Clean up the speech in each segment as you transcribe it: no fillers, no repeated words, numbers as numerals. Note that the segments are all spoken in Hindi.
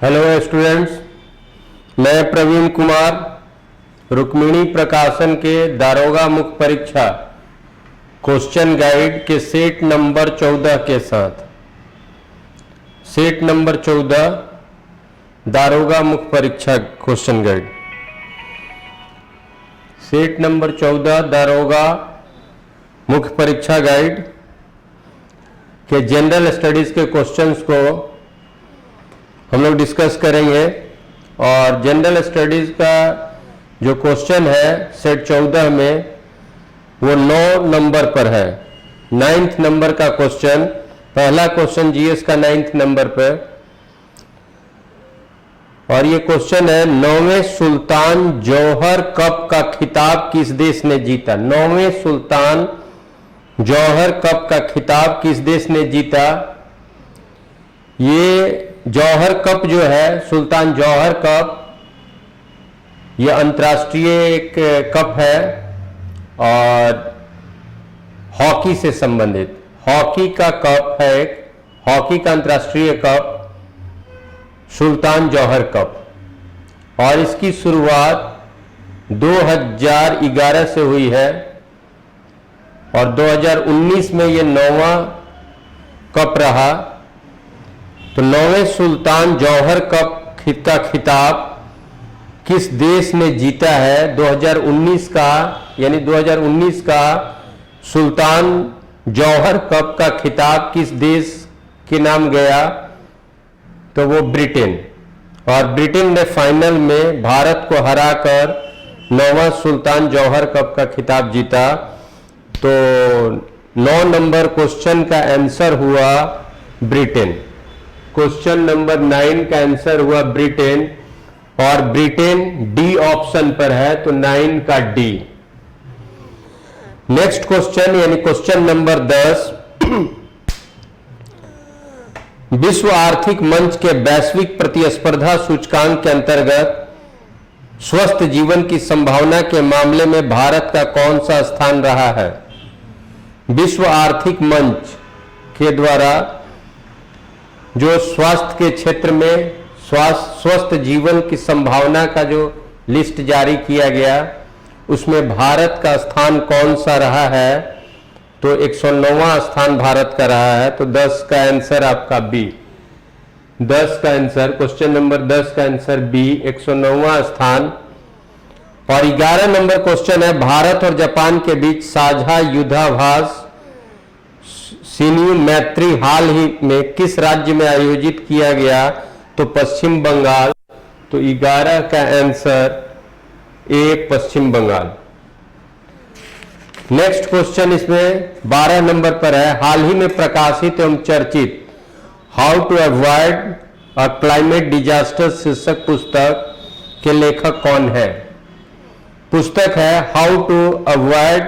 हेलो स्टूडेंट्स, मैं प्रवीण कुमार रुक्मिणी प्रकाशन के दारोगा मुख्य परीक्षा क्वेश्चन गाइड के सेट नंबर 14 के साथ सेट नंबर 14 दारोगा मुख्य परीक्षा क्वेश्चन गाइड सेट नंबर 14 दारोगा मुख्य परीक्षा गाइड के जनरल स्टडीज के क्वेश्चंस को हम लोग डिस्कस करेंगे। और जनरल स्टडीज का जो क्वेश्चन है सेट 14 में वो 9 नंबर पर है। 9th नंबर का क्वेश्चन, पहला क्वेश्चन जीएस का 9th नंबर पर। और ये क्वेश्चन है 9वें सुल्तान जौहर कप का खिताब किस देश ने जीता। 9वें सुल्तान जौहर कप का खिताब किस देश ने जीता। ये जौहर कप जो है, सुल्तान जौहर कप, ये अंतर्राष्ट्रीय एक कप है और हॉकी से संबंधित हॉकी का कप है। एक हॉकी का अंतर्राष्ट्रीय कप सुल्तान जौहर कप और इसकी शुरुआत 2011 से हुई है और 2019 में ये 9वां कप रहा। तो 9वें सुल्तान जौहर कप का खिताब किस देश ने जीता है। 2019 का, यानी 2019 का सुल्तान जौहर कप का खिताब किस देश के नाम गया, तो वो ब्रिटेन। और ब्रिटेन ने फाइनल में भारत को हराकर 9वां सुल्तान जौहर कप का खिताब जीता। तो 9 नंबर क्वेश्चन का आंसर हुआ ब्रिटेन। क्वेश्चन नंबर 9 का आंसर हुआ ब्रिटेन और ब्रिटेन डी ऑप्शन पर है, तो 9 का डी। नेक्स्ट क्वेश्चन यानी क्वेश्चन नंबर 10, विश्व आर्थिक मंच के वैश्विक प्रतिस्पर्धा सूचकांक के अंतर्गत स्वस्थ जीवन की संभावना के मामले में भारत का कौन सा स्थान रहा है। विश्व आर्थिक मंच के द्वारा जो स्वास्थ्य के क्षेत्र में स्वस्थ जीवन की संभावना का जो लिस्ट जारी किया गया, उसमें भारत का स्थान कौन सा रहा है, तो 109वां स्थान भारत का रहा है। तो 10 का आंसर आपका बी। 10 का आंसर, क्वेश्चन नंबर 10 का आंसर बी, 109वां स्थान। और 11 नंबर क्वेश्चन है, भारत और जापान के बीच साझा युद्धाभ्यास शिन्यू मैत्री हाल ही में किस राज्य में आयोजित किया गया, तो पश्चिम बंगाल। तो 11 का answer A, Paschim Bengal. Next question इसमें 12 नंबर पर है, हाल ही में प्रकाशित एवं चर्चित how to avoid a climate disaster शीर्षक पुस्तक के लेखक कौन है। पुस्तक है how to avoid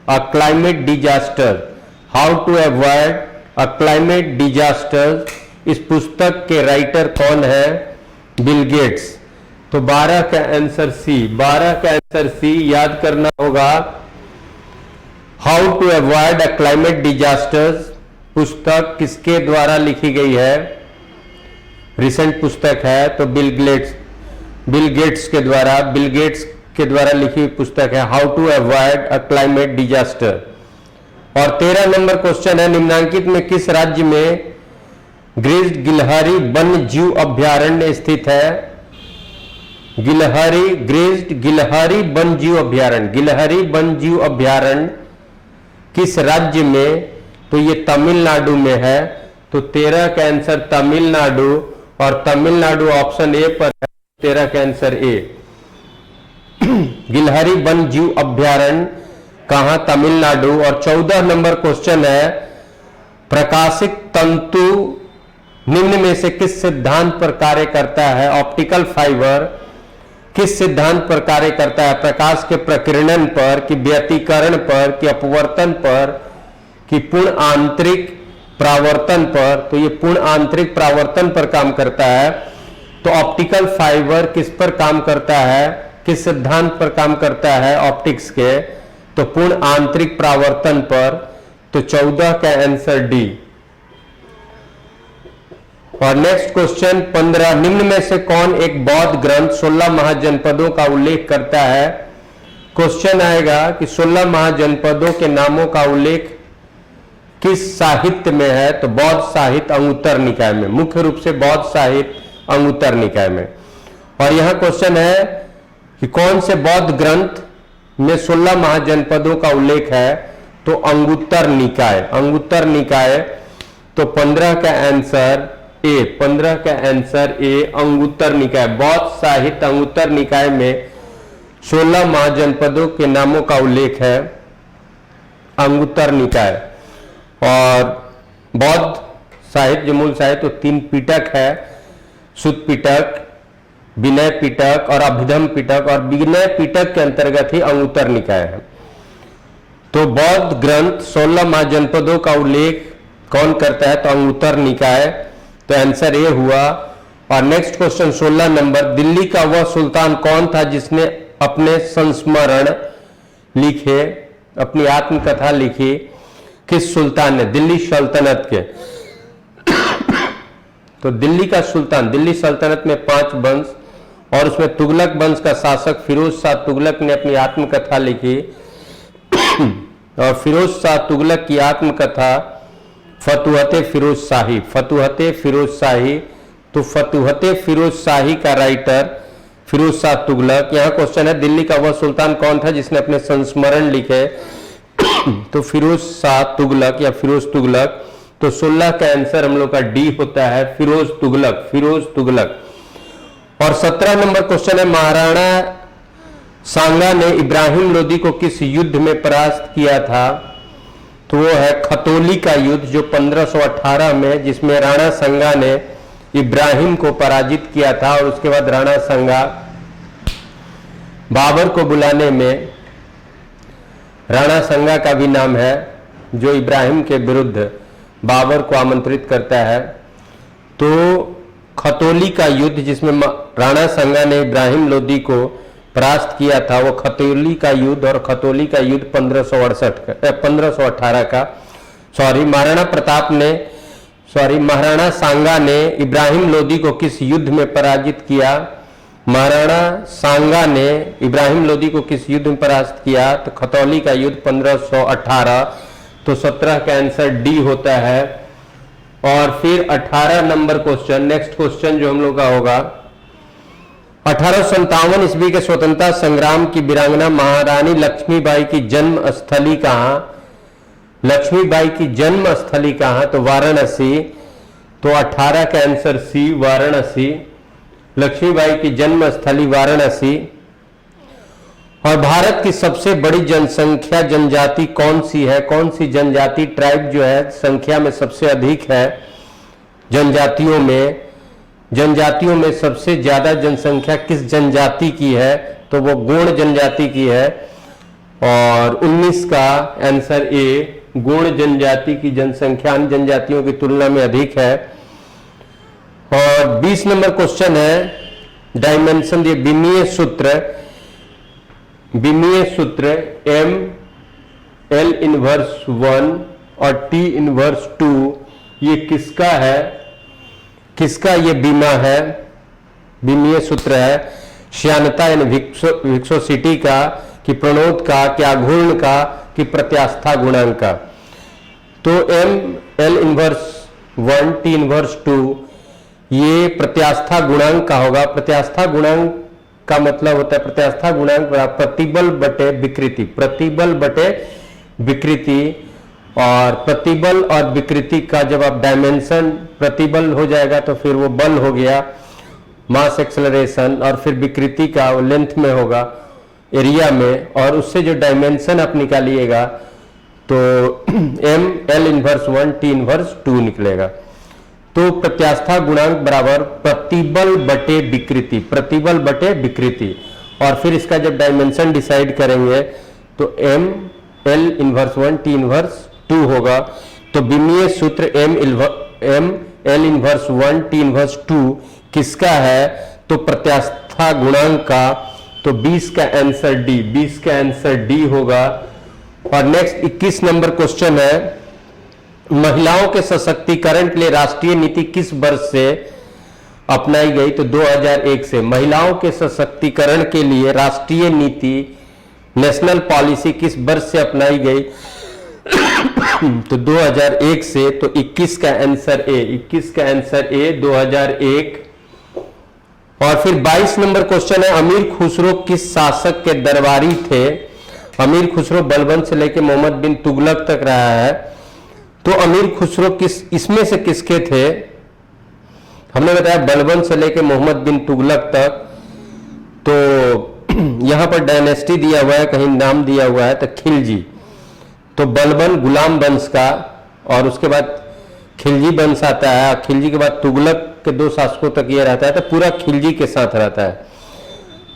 a climate disaster, how to avoid a climate disaster. इस पुस्तक के राइटर कौन है, बिल गेट्स। तो 12 का आंसर सी, 12 का आंसर सी याद करना होगा। How to avoid a climate disasters पुस्तक किसके द्वारा लिखी गई है, रिसेंट पुस्तक है, तो बिल गेट्स के द्वारा लिखी हुई पुस्तक है how to avoid a climate disaster. और 13 नंबर क्वेश्चन है, निम्नांकित में किस राज्य में ग्रीष्म गिलहरी वन्य जीव अभ्यारण्य स्थित है। गिलहरी वन्य जीव अभ्यारण्य, गिलहरी वन्य जीव अभ्यारण्य किस राज्य में, तो ये तमिलनाडु में है। तो 13 का आंसर तमिलनाडु और तमिलनाडु ऑप्शन ए पर है, 13 का आंसर ए। गिलहरी वन्य जीव अभ्यारण्य कहां, तमिलनाडु। और 14 नंबर क्वेश्चन है, प्रकाशिक तंतु निम्न में से किस सिद्धांत पर कार्य करता है। ऑप्टिकल फाइबर किस सिद्धांत पर कार्य करता है, प्रकाश के प्रकीर्णन पर, कि व्यतिकरण पर, कि अपवर्तन पर, कि पूर्ण आंतरिक परावर्तन पर। तो ये पूर्ण आंतरिक परावर्तन पर काम करता है। तो ऑप्टिकल फाइबर किस पर काम करता है, किस सिद्धांत पर काम करता है, ऑप्टिक्स के, तो पूर्ण आंतरिक परावर्तन पर। तो 14 का आंसर डी। और नेक्स्ट क्वेश्चन 15, निम्न में से कौन एक बौद्ध ग्रंथ 16 महाजनपदों का उल्लेख करता है? क्वेश्चन आएगा कि 16 महाजनपदों के नामों का उल्लेख किस साहित्य में है? तो बौद्ध साहित्य अंगुत्तर निकाय में, मुख्य रूप से बौद्ध साहित्य अंगुत्तर निकाय में। और यहां क्वेश्चन है कि कौन से बौद्ध ग्रंथ में 16 महाजनपदों का उल्लेख है? तो अंगुत्तर निकाय, अंगुत्तर निकाय। तो 15 का आंसर ए, 15 का आंसर ए, अंगुत्तर निकाय। बौद्ध साहित्य अंगुत्तर निकाय में 16 महाजनपदों के नामों का उल्लेख है, अंगुत्तर निकाय। और बौद्ध साहित्य जो मूल साहित्य, तो 3 पिटक है, सुत्त पिटक, विनय पिटक और अभिधम पिटक, और विनय पिटक के अंतर्गत ही अंगुत्तर निकाय है। तो बौद्ध ग्रंथ 16 महाजनपदों का उल्लेख कौन करता है? तो अंगुत्तर निकाय। तो आंसर ए हुआ। और नेक्स्ट क्वेश्चन 16 नंबर, दिल्ली का वह सुल्तान कौन था जिसने अपने संस्मरण लिखे, अपनी आत्मकथा लिखी? किस सुल्तान ने? दिल्ली सल्तनत के। तो दिल्ली का सुल्तान, दिल्ली सल्तनत में 5 वंश और उसमें तुगलक वंश का शासक फिरोज शाह तुगलक ने अपनी आत्मकथा लिखी। और फिरोज शाह तुगलक की आत्मकथा फतुहते फिरोज शाही, फतुहते फिरोज शाही। तो फतुहते फिरोज शाही का राइटर फिरोज शाह तुगलक। यहां क्वेश्चन है दिल्ली का वह सुल्तान कौन था जिसने अपने संस्मरण लिखे? तो फिरोज शाह तुगलक या फिरोज तुगलक। तो 16 का आंसर हम लोग का डी होता है, फिरोज तुगलक, फिरोज तुगलक। और 17 नंबर क्वेश्चन है, महाराणा सांगा ने इब्राहिम लोदी को किस युद्ध में परास्त किया था? तो वो है खतौली का युद्ध, जो 1518 में, जिसमें राणा सांगा ने इब्राहिम को पराजित किया था। और उसके बाद राणा सांगा बाबर को बुलाने में, राणा सांगा का भी नाम है, जो इब्राहिम के विरुद्ध बाबर को आमंत्रित करता है। तो खतौली का युद्ध जिसमें राणा सांगा ने इब्राहिम लोदी को परास्त किया था, वो खतौली का युद्ध। और खतौली का युद्ध 1518 का, महाराणा सांगा ने इब्राहिम लोदी को किस युद्ध में पराजित किया? महाराणा सांगा ने इब्राहिम लोदी को किस युद्ध में परास्त किया? तो खतौली का युद्ध 1518। तो 17 का आंसर डी होता है। और फिर 18 नंबर क्वेश्चन, नेक्स्ट क्वेश्चन जो हम लोग का होगा, 1857 ईस्वी के स्वतंत्रता संग्राम की वीरांगना महारानी लक्ष्मीबाई की जन्म स्थली कहां? लक्ष्मीबाई की जन्म स्थली कहां? तो वाराणसी। तो 18 का आंसर सी, वाराणसी। लक्ष्मीबाई की जन्म स्थली वाराणसी। और भारत की सबसे बड़ी जनसंख्या जनजाति कौन सी है? कौन सी जनजाति, ट्राइब जो है संख्या में सबसे अधिक है जनजातियों में? जनजातियों में सबसे ज्यादा जनसंख्या किस जनजाति की है? तो वो गोंड जनजाति की है। और 19 का आंसर ए, गोंड जनजाति की जनसंख्या अन्य जनजातियों की तुलना में अधिक है। और 20 नंबर क्वेश्चन है, डायमेंशन दिए, विमीय सूत्र, विमीय सूत्र एम एल इनवर्स 1 और टी इनवर्स 2, ये किसका है? किसका ये बीमा है? विमीय सूत्र है श्यानता यानी विस्कोसिटी का, कि प्रणोद का, कि आघूर्ण का, कि प्रत्यास्था गुणांक का। तो M L inverse 1 T inverse 2 ये प्रत्यास्था गुणांक का होगा। प्रत्यास्था गुणांक का मतलब होता है, प्रत्यास्था गुणांक प्रतिबल बटे विकृति, प्रतिबल बटे विकृति। और प्रतिबल और विकृति का जब आप डायमेंशन, प्रतिबल हो जाएगा तो फिर वो बल हो गया, मास एक्सेलरेशन, और फिर विकृति का वो लेंथ में होगा, एरिया में, और उससे जो डायमेंशन आप निकालिएगा तो M L inverse 1 T inverse 2 निकलेगा। तो प्रत्यास्था गुणांक बराबर प्रतिबल बटे विकृति, प्रतिबल बटे विकृति। और फिर इसका जब डायमेंशन डिसाइड करेंगे तो M L inverse 1 T inverse 2 होगा। तो विमीय सूत्र M L inverse 1 T inverse 2 किसका है? तो प्रत्यास्था गुणांक का। तो 20 का आंसर डी, 20 का आंसर डी होगा। और नेक्स्ट 21 नंबर क्वेश्चन है, महिलाओं के सशक्तिकरण के लिए राष्ट्रीय नीति किस वर्ष से अपनाई गई? तो 2001 से। महिलाओं के सशक्तिकरण के लिए राष्ट्रीय नीति नेशनल पॉलिसी किस वर्ष से अपनाई गई? तो 2001 से। तो 21 का आंसर ए, 21 का आंसर ए 2001। और फिर 22 नंबर क्वेश्चन है, अमीर खुसरो किस शासक के दरबारी थे? अमीर खुसरो बलबन से लेकर मोहम्मद बिन तुगलक तक रहा है। तो अमीर खुसरो किस इसमें से किसके थे? हमने बताया बलबन से लेकर मोहम्मद बिन तुगलक तक। तो यहां पर डायनेस्टी दिया हुआ है, कहीं नाम दिया हुआ है, तो खिलजी। तो बलबन गुलाम वंश का, और उसके बाद खिलजी वंश आता है। खिलजी के बाद तुगलक के 2 शासकों तक ये रहता है, तो पूरा खिलजी के साथ रहता है।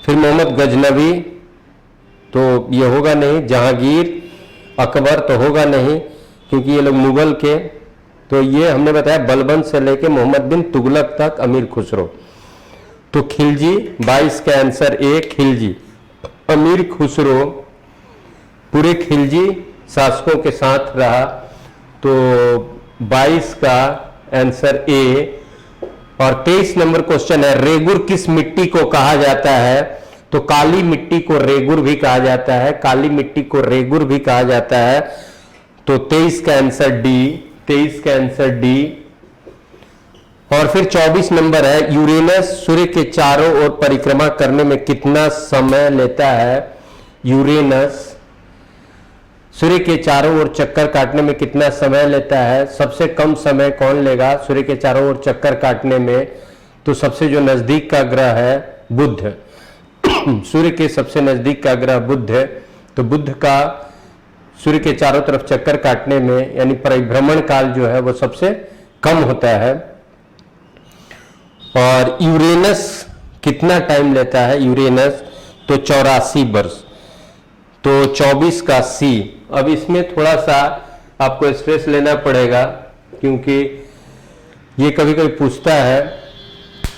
फिर मोहम्मद गजनवी, तो ये होगा नहीं। जहांगीर, अकबर तो होगा नहीं क्योंकि ये लोग मुगल के। तो ये हमने बताया बलबन से लेके मोहम्मद बिन तुगलक तक अमीर खुसरो। तो खिलजी, 22 का आंसर ए खिलजी। अमीर खुसरो पूरे खिलजी शासकों के साथ रहा। तो 22 का आंसर ए। और 23 नंबर क्वेश्चन है, रेगुर किस मिट्टी को कहा जाता है? तो काली मिट्टी को रेगुर भी कहा जाता है, काली मिट्टी को रेगुर भी कहा जाता है। तो 23 का आंसर डी, 23 का आंसर डी। और फिर 24 नंबर है, यूरेनस सूर्य के चारों ओर परिक्रमा करने में कितना समय लेता है? यूरेनस सूर्य के चारों ओर चक्कर काटने में कितना समय लेता है? सबसे कम समय कौन लेगा सूर्य के चारों ओर चक्कर काटने में? तो सबसे जो नजदीक का ग्रह है बुध। सूर्य के सबसे नजदीक का ग्रह बुध है। तो बुध का सूर्य के चारों तरफ चक्कर काटने में यानी परिभ्रमण काल जो है वो सबसे कम होता है। और यूरेनस कितना टाइम लेता है? यूरेनस तो 84 वर्ष। तो 24 का सी। अब इसमें थोड़ा सा आपको स्ट्रेस लेना पड़ेगा क्योंकि ये कभी कभी पूछता है,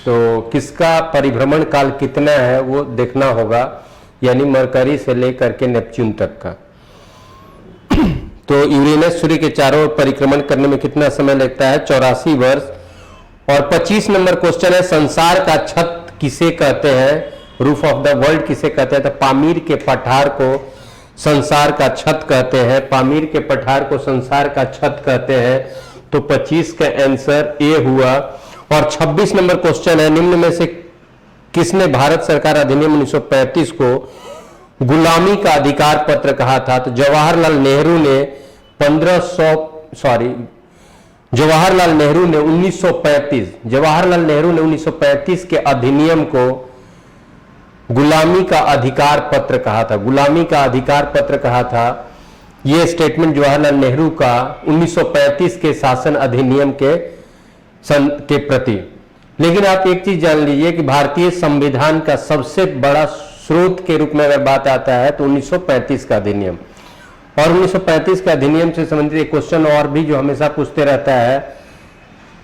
तो किसका परिभ्रमण काल कितना है वो देखना होगा, यानी मरकरी से लेकर के नेपच्यून तक का। तो यूरेनस सूर्य के चारों ओर परिक्रमण करने में कितना समय लगता है? 84 वर्ष। और 25 नंबर क्वेश्चन है, संसार का छत किसे कहते हैं? रूफ ऑफ द वर्ल्ड किसे कहते हैं? तो पामीर के पठार को संसार का छत कहते हैं। पामीर के पठार को संसार का छत कहते हैं। तो 25 का आंसर ए हुआ। और 26 नंबर क्वेश्चन है, निम्न में से किसने भारत सरकार अधिनियम 1935 को गुलामी का अधिकार पत्र कहा था? तो जवाहरलाल नेहरू ने 1935 के अधिनियम को गुलामी का अधिकार पत्र कहा था। गुलामी का अधिकार पत्र कहा था। यह स्टेटमेंट जवाहरलाल नेहरू का 1935 के शासन अधिनियम के प्रति। लेकिन आप एक चीज जान लीजिए कि भारतीय संविधान का सबसे बड़ा स्रोत के रूप में अगर बात आता है तो 1935 का अधिनियम। और 1935 के अधिनियम से संबंधित एक क्वेश्चन और भी जो हमेशा पूछते रहता है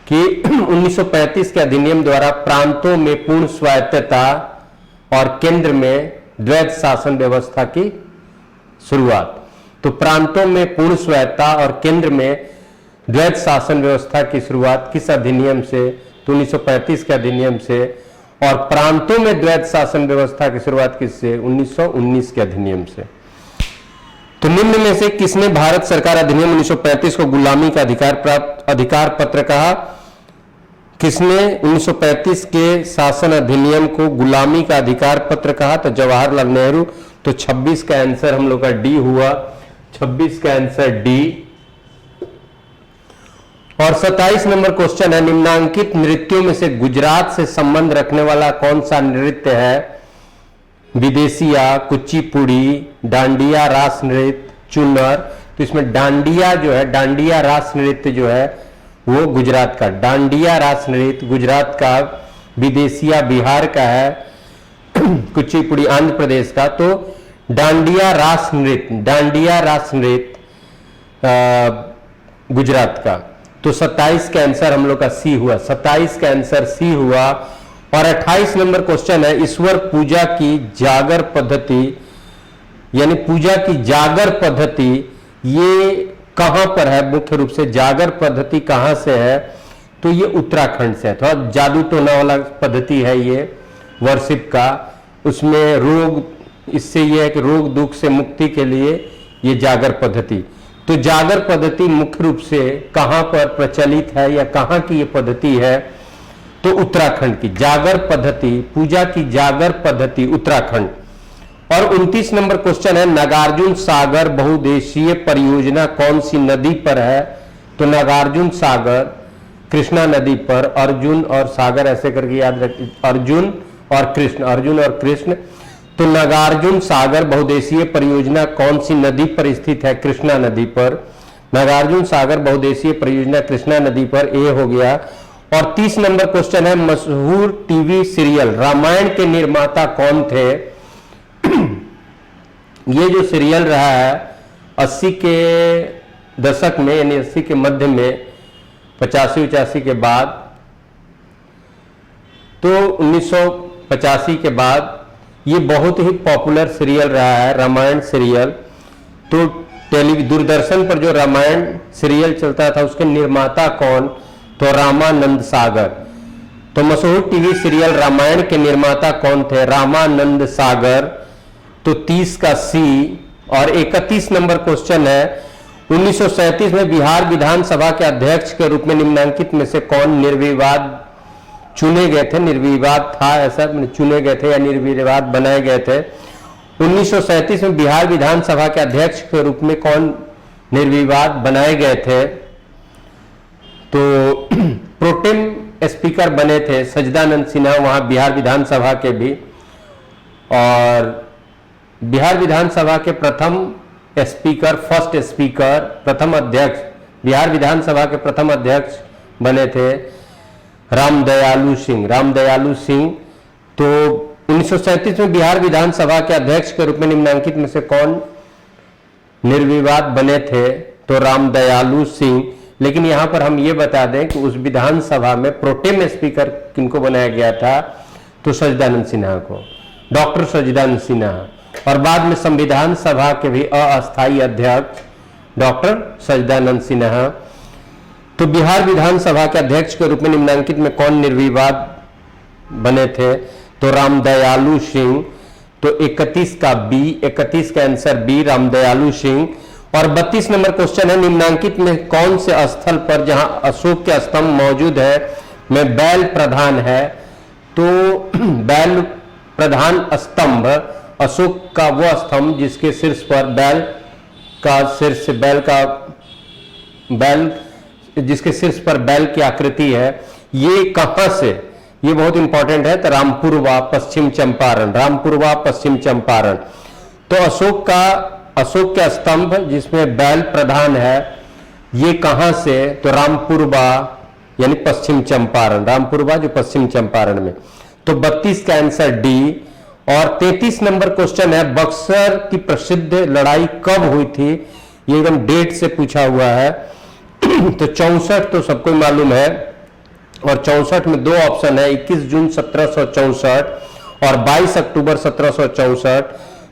कि 1935 के अधिनियम द्वारा प्रांतों में पूर्ण स्वायत्तता और केंद्र में द्वैध शासन व्यवस्था की शुरुआत। तो प्रांतों में पूर्ण स्वायत्तता और केंद्र में द्वैध शासन व्यवस्था की शुरुआत किस अधिनियम से? तो 1935 के अधिनियम से। और प्रांतों में द्वैध शासन व्यवस्था की शुरुआत किससे? 1919 के अधिनियम से। तो निम्न में से किसने भारत सरकार अधिनियम 1935 को गुलामी का अधिकार पत्र कहा? किसने 1935 के शासन अधिनियम को गुलामी का अधिकार पत्र कहा? तो जवाहरलाल नेहरू। तो 26 का आंसर हम लोग का डी हुआ। 26 का आंसर डी। और 27 नंबर क्वेश्चन है, निम्नांकित नृत्यों में से गुजरात से संबंध रखने वाला कौन सा नृत्य है? विदेशिया, कुचिपुड़ी, डांडिया रास नृत्य, चुन्नर। तो इसमें डांडिया जो है, डांडिया रास नृत्य जो है वो गुजरात का, डांडिया रास नृत्य गुजरात का, विदेशिया बिहार का है, कुचिपुड़ी आंध्र प्रदेश का। तो डांडिया रास नृत्य गुजरात का। तो 27 का आंसर हम लोग का सी हुआ। 27 का आंसर सी हुआ। और 28 नंबर क्वेश्चन है, ईश्वर पूजा की जागर पद्धति यानी पूजा की जागर पद्धति ये कहां पर है, मुख्य रूप से जागर पद्धति कहां से है, तो ये उत्तराखंड से है। थोड़ा जादू टोना वाला पद्धति है ये वर्शिप का। उसमें रोग, इससे ये है कि रोग दुख से मुक्ति के लिए ये जागर पद्धति। तो जागर पद्धति मुख्य रूप से कहां पर प्रचलित है या कहां की ये पद्धति है, तो उत्तराखंड की जागर पद्धति, पूजा की जागर पद्धति उत्तराखंड। और 29 नंबर क्वेश्चन है, नागार्जुन सागर बहुउद्देशीय परियोजना कौन सी नदी पर है, तो नागार्जुन सागर कृष्णा नदी पर। अर्जुन और सागर ऐसे करके याद रखिए, अर्जुन और कृष्ण, अर्जुन और कृष्ण। तो नागार्जुन सागर बहुउद्देशीय परियोजना कौन सी नदी पर स्थित है, कृष्णा नदी पर। नागार्जुन सागर बहुउद्देशीय परियोजना कृष्णा नदी पर, ए हो गया। और 30 नंबर क्वेश्चन है, मशहूर टीवी सीरियल रामायण के निर्माता कौन थे। ये जो सीरियल रहा है 80 के दशक में, यानी 80 के मध्य में, 85-85 के बाद, तो 1985 के बाद ये बहुत ही पॉपुलर सीरियल रहा है, रामायण सीरियल। तो दूरदर्शन पर जो रामायण सीरियल चलता था उसके निर्माता कौन, तो रामानंद सागर। तो मशहूर टीवी सीरियल रामायण के निर्माता कौन थे, रामानंद सागर। तो 30 का सी। और 31 नंबर क्वेश्चन है, 1937 में बिहार विधानसभा के अध्यक्ष के रूप में निम्नलिखित में से कौन निर्विवाद चुने गए थे। निर्विवाद था ऐसा, चुने गए थे या निर्विवाद बनाए गए थे। 1937 में बिहार विधानसभा के अध्यक्ष के रूप में कौन निर्विवाद बनाए गए थे, तो प्रोटेम स्पीकर बने थे सजदानंद सिन्हा, वहां बिहार विधानसभा के भी। और बिहार विधानसभा के प्रथम स्पीकर, फर्स्ट स्पीकर, प्रथम अध्यक्ष, बिहार विधानसभा के प्रथम अध्यक्ष बने थे रामदयालु सिंह, रामदयालु सिंह। तो 1937 में बिहार विधानसभा के अध्यक्ष के रूप में निम्नलिखित में से कौन निर्विवाद बने थे, तो रामदयालु सिंह। लेकिन यहां पर हम ये बता दें कि उस विधानसभा में प्रोटेम स्पीकर किनको बनाया गया था, तो सजदानंद सिन्हा को, डॉक्टर सजदानंद सिन्हा। और बाद में संविधान सभा के भी अस्थायी अध्यक्ष डॉक्टर सजदानंद सिन्हा। तो बिहार विधानसभा के अध्यक्ष के रूप में निम्नलिखित में कौन निर्विवाद बने थे, तो रामदयालु सिंह। तो 31 का बी, 31 का आंसर बी, रामदयालु सिंह। और 32 नंबर क्वेश्चन है, निम्नलिखित में कौन से स्थल पर जहां अशोक के स्तंभ मौजूद है में बैल प्रधान है, तो बैल प्रधान स्तंभ, अशोक का वह स्तंभ जिसके शीर्ष पर बैल का शीर्ष, बैल जिसके शीर्ष पर बैल की आकृति है, ये कहां से, ये बहुत इंपॉर्टेंट है, तो रामपुरवा पश्चिम चंपारण, रामपुरवा पश्चिम चंपारण। तो अशोक का स्तंभ जिसमें बैल प्रधान है, ये कहां से, तो रामपुरवा यानी पश्चिम चंपारण, रामपुरवा जो पश्चिम चंपारण में। तो 32 का आंसर डी। और 33 नंबर क्वेश्चन है, बक्सर की प्रसिद्ध लड़ाई कब हुई थी, ये एकदम डेट से पूछा हुआ है। तो 64 तो सबको मालूम है, और 64 में दो ऑप्शन है, 21 जून 1764 और 22 अक्टूबर 1764।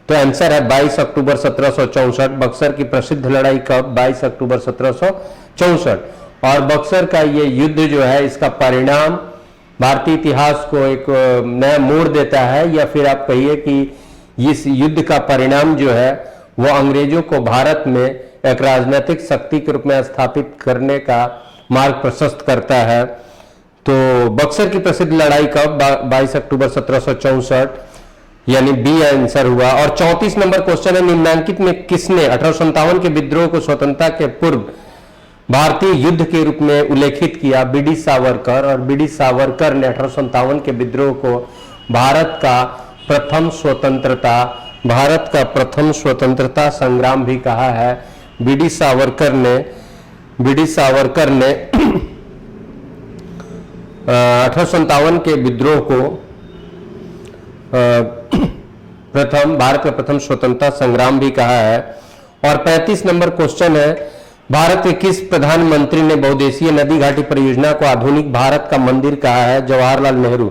तो आंसर है 22 अक्टूबर 1764। बक्सर की प्रसिद्ध लड़ाई कब, 22 अक्टूबर 1764। और बक्सर का ये युद्ध जो है, इसका परिणाम भारतीय इतिहास को एक नया मोड़ देता है, या फिर आप कहिए कि इस युद्ध का परिणाम जो है वो अंग्रेजों को भारत में एक राजनीतिक शक्ति के रूप में स्थापित करने का मार्ग प्रशस्त करता है। तो बक्सर की प्रसिद्ध लड़ाई कब, 22 अक्टूबर 1764, यानी बी आंसर हुआ। और 34 नंबर क्वेश्चन है, निम्नलिखित में किसने 1857 के विद्रोह को स्वतंत्रता के पूर्व भारतीय युद्ध के रूप में उल्लेखित किया, बीडी सावरकर। और बीडी सावरकर ने 1857 के विद्रोह को भारत का प्रथम स्वतंत्रता संग्राम भी कहा है। बीडी सावरकर ने 1857 के विद्रोह को भारत का प्रथम स्वतंत्रता संग्राम भी कहा है। और 35 नंबर क्वेश्चन है, भारत के किस प्रधानमंत्री ने बहुउद्देशीय नदी घाटी परियोजना को आधुनिक भारत का मंदिर कहा है, जवाहरलाल नेहरू।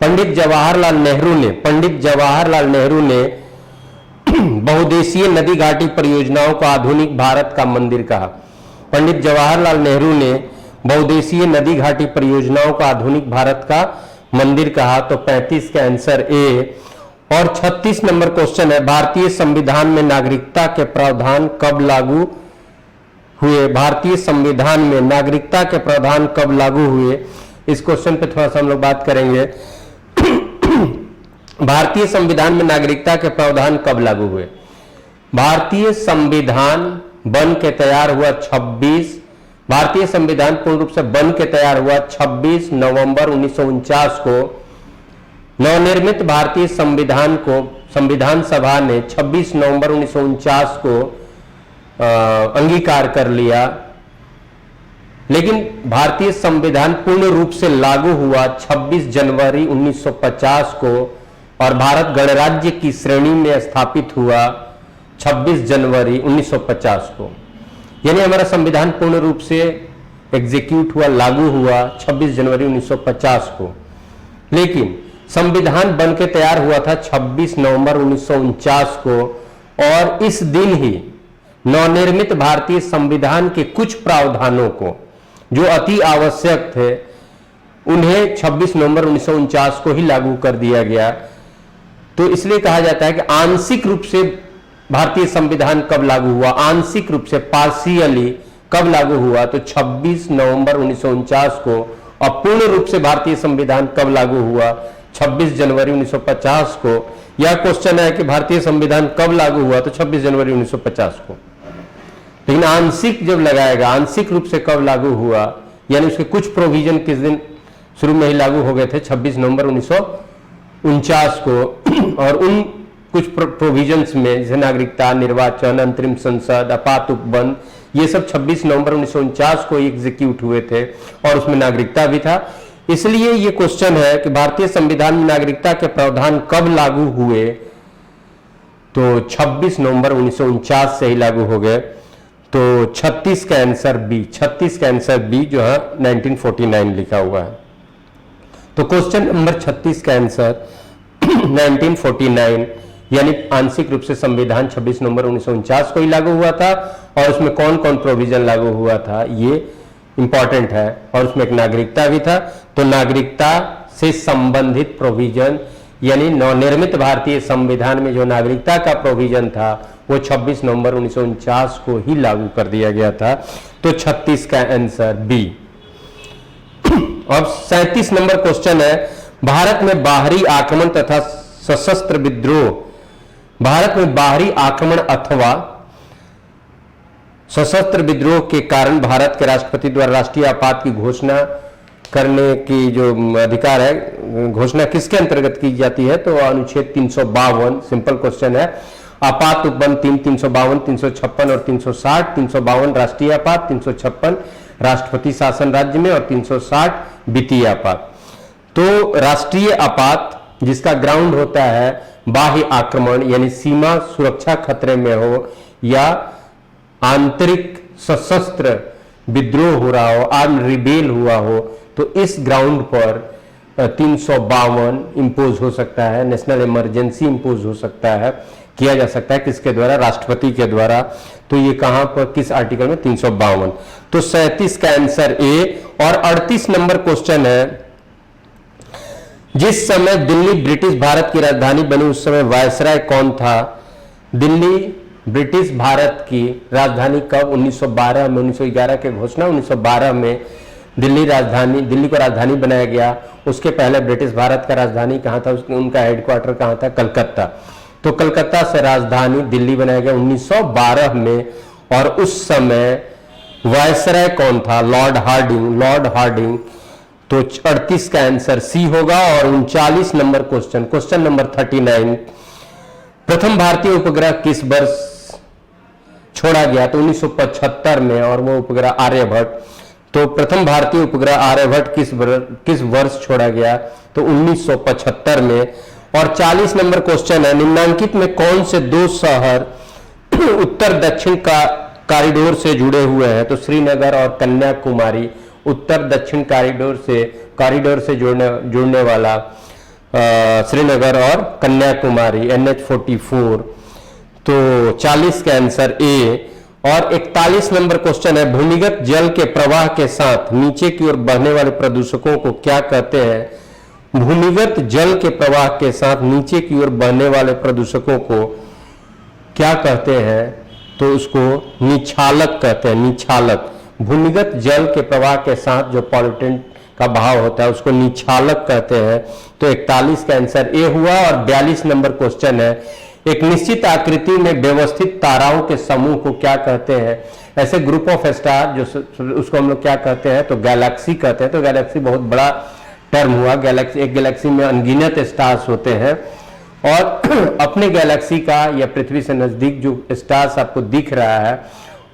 पंडित जवाहरलाल नेहरू ने बहुउद्देशीय नदी घाटी परियोजनाओं को आधुनिक भारत का मंदिर कहा। पंडित जवाहरलाल नेहरू ने बहुदेशीय नदी घाटी परियोजनाओं का आधुनिक भारत का मंदिर कहा? तो 35 का आंसर ए। और 36 नंबर क्वेश्चन है, भारतीय संविधान में नागरिकता के प्रावधान कब लागू हुए? भारतीय संविधान में नागरिकता के प्रावधान कब लागू हुए? इस क्वेश्चन पे थोड़ा सा हम लोग बात करेंगे। भारतीय संविधान में नागरिकता के प्रावधान कब लागू हुए? भारतीय संविधान बन के तैयार हुआ 26, भारतीय संविधान पूर्ण रूप से बन के तैयार हुआ 26 नवंबर 1949 को। नवनिर्मित भारतीय संविधान को संविधान सभा ने 26 नवंबर 1949 को अंगीकार कर लिया, लेकिन भारतीय संविधान पूर्ण रूप से लागू हुआ 26 जनवरी 1950 को और भारत गणराज्य की श्रेणी में स्थापित हुआ 26 जनवरी 1950 को। यानी हमारा संविधान पूर्ण रूप से एग्जीक्यूट हुआ, लागू हुआ 26 जनवरी 1950 को, लेकिन संविधान बन के तैयार हुआ था 26 नवंबर 1949 को। और इस दिन ही नवनिर्मित भारतीय संविधान के कुछ प्रावधानों को जो अति आवश्यक थे उन्हें 26 नवंबर 1949 को ही लागू कर दिया गया। तो इसलिए कहा जाता है कि आंशिक रूप से भारतीय संविधान कब लागू हुआ, आंशिक रूप से पार्शियली कब लागू हुआ? तो 26 नवंबर 1949 को। और पूर्ण रूप से भारतीय संविधान कब लागू हुआ? 26 जनवरी 1950 को। यह क्वेश्चन है कि भारतीय संविधान कब लागू हुआ? तो 26 जनवरी 1950 को। लेकिन आंशिक जब लगाएगा, आंशिक रूप से कब लागू हुआ, यानी उसके कुछ प्रोविजन किस दिन शुरू में ही लागू हो गए थे? 26 नवंबर 1949 को। और उन कुछ प्रोविजंस में जैसे नागरिकता, निर्वाचन, अंतरिम संसद, आपात उपबंध, ये सब 26 नवंबर 1949 को एग्जीक्यूट हुए थे और उसमें नागरिकता भी था। इसलिए ये क्वेश्चन है कि भारतीय संविधान में नागरिकता के प्रावधान कब लागू हुए? तो 26 नवंबर 1949 से ही लागू हो गए। तो 36 का आंसर बी, 36 का आंसर बी जो है 1949 लिखा हुआ है। तो क्वेश्चन नंबर 36 का आंसर 1949 यानी आंशिक रूप से संविधान 26 नवंबर 1949 को ही लागू हुआ था। और उसमें कौन कौन प्रोविजन लागू हुआ था ये इंपॉर्टेंट है। और उसमें एक नागरिकता भी था। तो नागरिकता से संबंधित प्रोविजन यानी नवनिर्मित भारतीय संविधान में जो नागरिकता का प्रोविजन था वो 26 नवंबर 1949 को ही लागू कर दिया गया था। तो 36 का आंसर बी। अब 37 नंबर क्वेश्चन है, भारत में बाहरी आक्रमण तथा सशस्त्र विद्रोह, भारत में बाहरी आक्रमण अथवा सशस्त्र विद्रोह के कारण भारत के राष्ट्रपति द्वारा राष्ट्रीय आपात की घोषणा करने की जो अधिकार है, घोषणा किसके अंतर्गत की जाती है? तो अनुच्छेद 352। सिंपल क्वेश्चन है। आपात उपबंध 352, 356 और 360। 352 राष्ट्रीय आपात, 356 राष्ट्रपति शासन राज्य में और 360 वित्तीय आपात। तो राष्ट्रीय आपात जिसका ग्राउंड होता है बाह्य आक्रमण यानी सीमा सुरक्षा खतरे में हो या आंतरिक सशस्त्र विद्रोह हो रहा हो, आर्म रिबेल हुआ हो, तो इस ग्राउंड पर 352 इंपोज हो सकता है, नेशनल इमरजेंसी इंपोज हो सकता है, किया जा सकता है किसके द्वारा? राष्ट्रपति के द्वारा। तो ये कहां पर, किस आर्टिकल में? 352। तो 37 का आंसर ए। और 38 नंबर क्वेश्चन है, जिस समय दिल्ली ब्रिटिश भारत की राजधानी बनी उस समय वायसराय कौन था? दिल्ली ब्रिटिश भारत की राजधानी कब? 1912 में। 1911 के घोषणा 1912 में दिल्ली को राजधानी बनाया गया। उसके पहले ब्रिटिश भारत का राजधानी कहां था? उनका हेडक्वार्टर कहां था? कलकत्ता। तो कलकत्ता से राजधानी दिल्ली बनाया गया 1912 में। और उस समय वायसराय कौन था? Lord Hardinge. Lord Hardinge. तो 38 का आंसर सी होगा। और 39 नंबर क्वेश्चन, क्वेश्चन नंबर 39, प्रथम भारतीय उपग्रह किस वर्ष छोड़ा गया? तो 1975 में। और वो उपग्रह आर्यभट्ट। तो प्रथम भारतीय उपग्रह आर्यभट्ट किस वर्ष छोड़ा गया? तो 1975 में। और 40 नंबर क्वेश्चन है, निम्नांकित में कौन से दो शहर उत्तर दक्षिण का कॉरिडोर से जुड़े हुए हैं? तो श्रीनगर और कन्याकुमारी। उत्तर दक्षिण कॉरिडोर से जुड़ने वाला श्रीनगर और कन्याकुमारी, NH-44। तो 40 का आंसर ए। और 41 नंबर क्वेश्चन है, भूमिगत जल के प्रवाह के साथ नीचे की ओर बहने वाले प्रदूषकों को क्या कहते हैं? भूमिगत जल के प्रवाह के साथ नीचे की ओर बहने वाले प्रदूषकों को क्या कहते हैं? तो उसको निछालक कहते हैं, निछालक। भूमिगत जल के प्रवाह के साथ जो पॉल्यूटेंट का बहाव होता है उसको निछालक कहते हैं। तो 41 का आंसर ए हुआ। और 42 नंबर क्वेश्चन है, एक निश्चित आकृति में व्यवस्थित ताराओं के समूह को क्या कहते हैं? ऐसे ग्रुप ऑफ स्टार जो उसको हम लोग क्या कहते हैं? तो गैलेक्सी कहते हैं। तो गैलेक्सी बहुत बड़ा टर्म हुआ। गैलेक्सी, एक गैलेक्सी में अनगिनत स्टार्स होते हैं और अपने गैलेक्सी का या पृथ्वी से नजदीक जो स्टार्स आपको दिख रहा है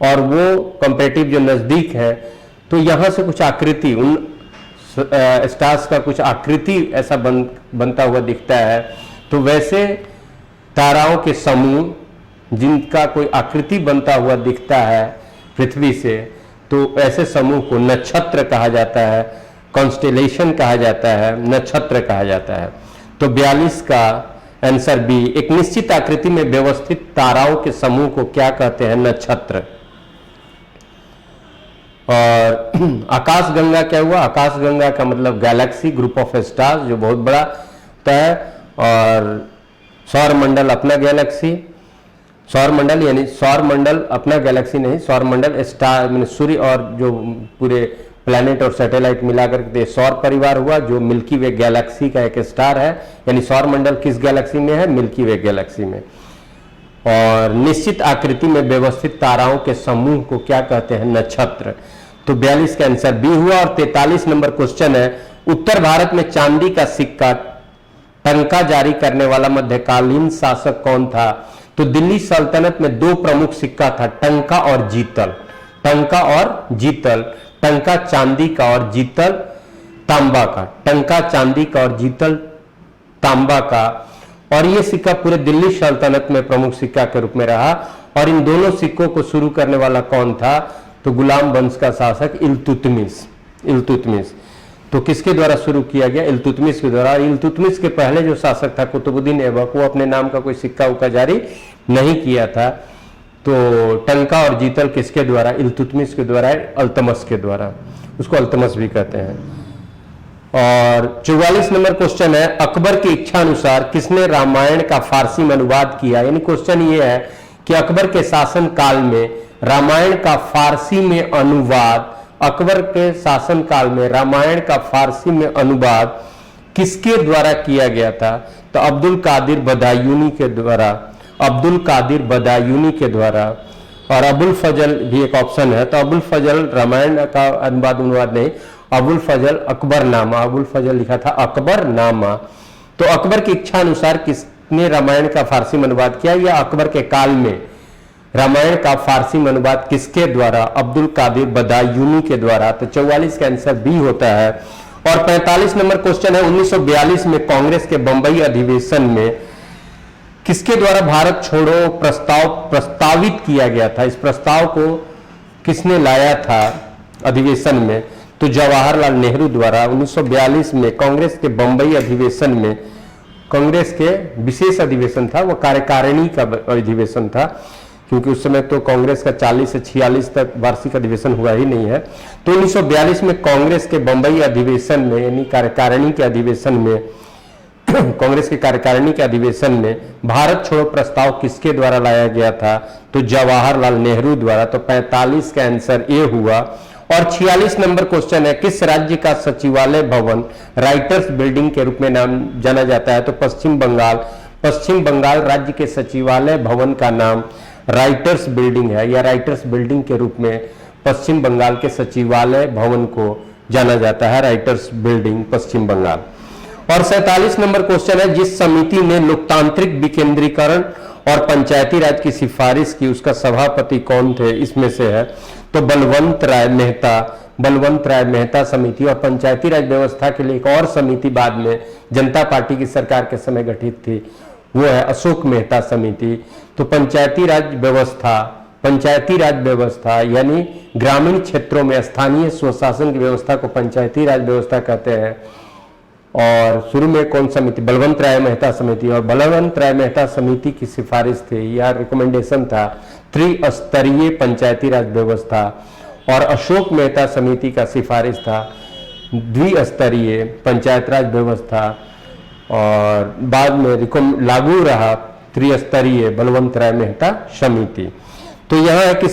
और वो कंपेरेटिव जो नजदीक है, तो यहां से कुछ आकृति, उन स्टार्स का कुछ आकृति ऐसा बनता हुआ दिखता है। तो वैसे ताराओं के समूह जिनका कोई आकृति बनता हुआ दिखता है पृथ्वी से, तो ऐसे समूह को नक्षत्र कहा जाता है, कॉन्स्टेलेशन कहा जाता है, नक्षत्र कहा जाता है। तो 42 का आंसर बी, एक निश्चित आकृति में व्यवस्थित ताराओं के समूह को क्या कहते हैं? नक्षत्र। और आकाशगंगा क्या हुआ? आकाशगंगा का मतलब गैलेक्सी, ग्रुप ऑफ स्टार्स जो बहुत बड़ा होता है। और सौरमंडल अपना गैलेक्सी, सौरमंडल यानी सौरमंडल अपना गैलेक्सी नहीं, सौरमंडल स्टार मैंने सूर्य और जो पूरे प्लैनेट और सैटेलाइट मिलाकर के सौर परिवार हुआ, जो मिल्की वे गैलेक्सी का एक स्टार है। यानी सौरमंडल किस गैलेक्सी में है? मिल्की वे गैलेक्सी में। और निश्चित आकृति में व्यवस्थित ताराओं के समूह को क्या कहते हैं? नक्षत्र। तो 42 का आंसर बी हुआ। और 43 नंबर क्वेश्चन है, उत्तर भारत में चांदी का सिक्का टंका जारी करने वाला मध्यकालीन शासक कौन था? तो दिल्ली सल्तनत में दो प्रमुख सिक्का था, टंका और जीतल। टंका और जीतल, टंका चांदी का और जीतल तांबा का। टंका चांदी का और जीतल तांबा का। और यह सिक्का पूरे दिल्ली सल्तनत में प्रमुख सिक्का के रूप में रहा। और इन दोनों सिक्कों को शुरू करने वाला कौन था? तो गुलाम वंश का शासक इल्तुतमिश। इल्तुतमिश तो किसके द्वारा शुरू किया गया? इल्तुतमिश के द्वारा। इल्तुतमिश के पहले जो शासक था कुतुबुद्दीन ऐबक, वो अपने नाम का कोई सिक्का उक्का जारी नहीं किया था। तो टंका और जीतल किसके द्वारा? इल्तुतमिश के द्वारा, अल्तमश के द्वारा। उसको अल्तमश भी कहते हैं। और 44 नंबर क्वेश्चन है, अकबर की इच्छा अनुसार किसने रामायण का फारसी में अनुवाद किया? यानी क्वेश्चन ये है कि अकबर के शासन काल में रामायण का फारसी में अनुवाद, अकबर के शासन काल में रामायण का फारसी में अनुवाद किसके द्वारा किया गया था? तो अब्दुल कादिर बदायूनी के द्वारा। अब्दुल कादिर बदायूनी के द्वारा। और अबुल फजल भी एक ऑप्शन है। तो अबुल फजल रामायण का अनुवाद नहीं, अबुल फजल अकबरनामा, अबुल फजल लिखा था अकबरनामा। तो अकबर की इच्छा अनुसार किसने रामायण का फारसी में अनुवाद किया? या अकबर के काल में रामायण का फारसी में अनुवाद किसके द्वारा? अब्दुल कादिर बदायूनी के द्वारा। तो 44 का आंसर बी होता है। और 45 नंबर क्वेश्चन है, 1942 में कांग्रेस के बंबई अधिवेशन में किसके द्वारा भारत छोड़ो प्रस्ताव प्रस्तावित किया गया था? इस प्रस्ताव को किसने लाया था अधिवेशन में? तो जवाहरलाल नेहरू द्वारा। 1942 में कांग्रेस के बंबई अधिवेशन में, कांग्रेस के विशेष अधिवेशन था, वो कार्यकारिणी का अधिवेशन था, क्योंकि उस समय तो कांग्रेस का 40 से 46 तक वार्षिक अधिवेशन हुआ ही नहीं है। तो 1942 में कांग्रेस के बंबई अधिवेशन में, यानी कार्यकारिणी के अधिवेशन में, कांग्रेस के कार्यकारिणी के अधिवेशन में भारत छोड़ो प्रस्ताव किसके द्वारा लाया गया था? तो जवाहरलाल नेहरू द्वारा। तो 45 का आंसर ए हुआ। और 46 नंबर क्वेश्चन है, किस राज्य का सचिवालय भवन राइटर्स बिल्डिंग के रूप में नाम जाना जाता है? तो पश्चिम बंगाल। पश्चिम बंगाल राज्य के सचिवालय भवन का नाम राइटर्स बिल्डिंग है, या राइटर्स बिल्डिंग के रूप में पश्चिम बंगाल के सचिवालय भवन को जाना जाता है, राइटर्स बिल्डिंग, पश्चिम बंगाल। और 47 नंबर क्वेश्चन है, जिस समिति ने लोकतांत्रिक विकेंद्रीकरण और पंचायती राज की सिफारिश की, उसका सभापति कौन थे? इसमें से है तो बलवंत राय मेहता। बलवंत राय मेहता समिति। और पंचायती राज व्यवस्था के लिए एक और समिति बाद में जनता पार्टी की सरकार के समय गठित थी, वो है अशोक मेहता समिति। तो पंचायती राज व्यवस्था यानी ग्रामीण क्षेत्रों में स्थानीय स्वशासन की व्यवस्था को पंचायती राज व्यवस्था कहते हैं। और शुरू में कौन समिति? बलवंत राय मेहता समिति। और बलवंत राय मेहता समिति की सिफारिश थी या रिकमेंडेशन था, त्रिस्तरीय पंचायती राज व्यवस्था, और अशोक मेहता समिति का सिफारिश था द्विस्तरीय पंचायत राज व्यवस्था, और बाद में लागू रहा त्रिस्तरीय बलवंत राय मेहता समिति। तो यहाँ है कि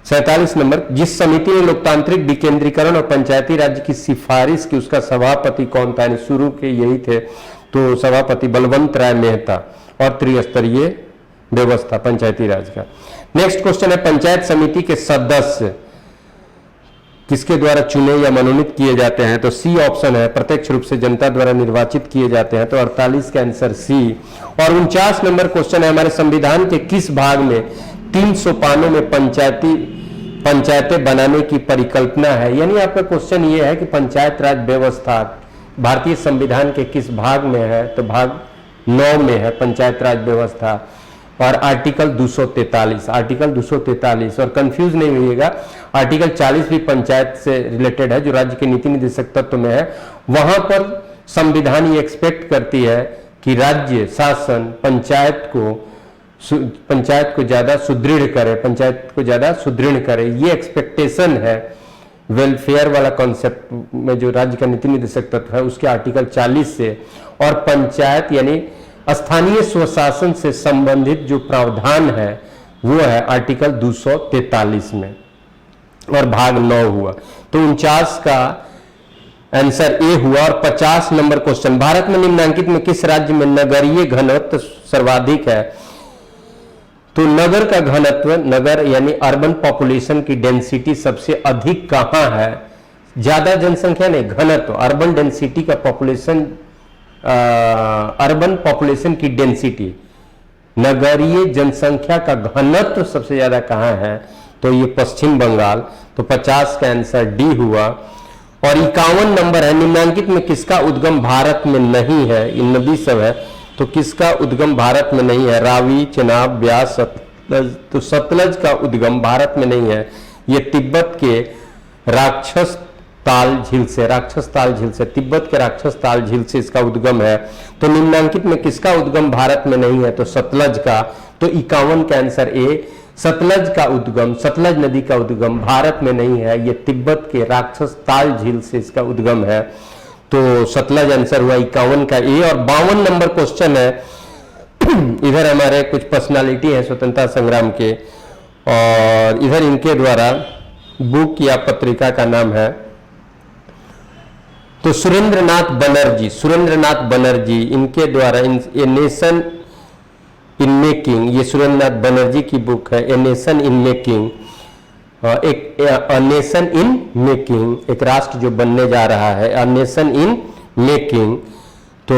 47 नंबर, जिस समिति ने लोकतांत्रिक विकेंद्रीकरण और पंचायती राज्य की सिफारिश की उसका सभापति कौन था, यानी शुरू के यही थे, तो सभापति बलवंत राय मेहता, और त्रिस्तरीय व्यवस्था पंचायती राज का। नेक्स्ट क्वेश्चन है, पंचायत समिति के सदस्य किसके द्वारा चुने या मनोनीत किए जाते हैं, तो सी ऑप्शन है, प्रत्यक्ष रूप से जनता द्वारा निर्वाचित किए जाते हैं, तो 48 का आंसर सी। और 49 नंबर क्वेश्चन है, हमारे संविधान के किस भाग में 300 पानों में पंचायतें बनाने की परिकल्पना है, यानी आपका क्वेश्चन ये है कि पंचायत राज व्यवस्था भारतीय संविधान के किस भाग में है, तो भाग 9 में है पंचायत राज व्यवस्था, और आर्टिकल 243, आर्टिकल 243, और कंफ्यूज नहीं होइएगा, आर्टिकल 40 भी पंचायत से रिलेटेड है, जो राज्य के नीति निर्देशक तत्व में है। वहां पर संविधान ये एक्सपेक्ट करती है कि राज्य शासन पंचायत को ज्यादा सुदृढ़ करे, पंचायत को ज्यादा सुदृढ़ करे, ये एक्सपेक्टेशन है वेलफेयर वाला कॉन्सेप्ट में जो राज्य का नीति निर्देशक तत्व है उसके आर्टिकल 40 से, और पंचायत यानी स्थानीय स्वशासन से संबंधित जो प्रावधान है वो है आर्टिकल 243 में, और भाग 9 हुआ, तो 49 का आंसर ए हुआ। और 50 नंबर क्वेश्चन, भारत में निम्नलिखित में किस राज्य में नगरीय घनत्व सर्वाधिक है, तो नगर का घनत्व, नगर यानी अर्बन पॉपुलेशन की डेंसिटी सबसे अधिक कहां है, ज्यादा जनसंख्या नहीं, घनत्व अर्बन डेंसिटी का पॉपुलेशन, अर्बन पॉपुलेशन की डेंसिटी, नगरीय जनसंख्या का घनत्व सबसे ज्यादा कहां है, तो ये पश्चिम बंगाल, तो 50 का आंसर डी हुआ। और 51 नंबर है, निम्नलिखित में किसका उद्गम भारत में नहीं है, इन नदी सब है, तो किसका उद्गम भारत में नहीं है, रावी, चेनाब, ब्यास, सतलज, तो सतलज का उद्गम भारत में नहीं है, ये तिब्बत के राक्षस ताल झील से, तिब्बत के राक्षस ताल झील से इसका उद्गम है। तो निम्नलिखित में किसका उद्गम भारत में नहीं है, तो सतलज का, तो 51 का आंसर ए, सतलज का उद्गम, सतलज नदी का उद्गम भारत में नहीं है, ये तिब्बत के राक्षस ताल झील से इसका उद्गम है, तो सतलज आंसर हुआ 51 का ए। और 52 नंबर क्वेश्चन है, इधर हमारे कुछ पर्सनालिटी है स्वतंत्रता संग्राम के, और इधर इनके द्वारा बुक या पत्रिका का नाम है, तो सुरेंद्रनाथ बनर्जी, इनके द्वारा ए नेशन इन मेकिंग, ये सुरेंद्रनाथ बनर्जी की बुक है, ए नेशन इन मेकिंग, एक नेशन इन मेकिंग, एक राष्ट्र जो बनने जा रहा है, अ नेशन इन मेकिंग, तो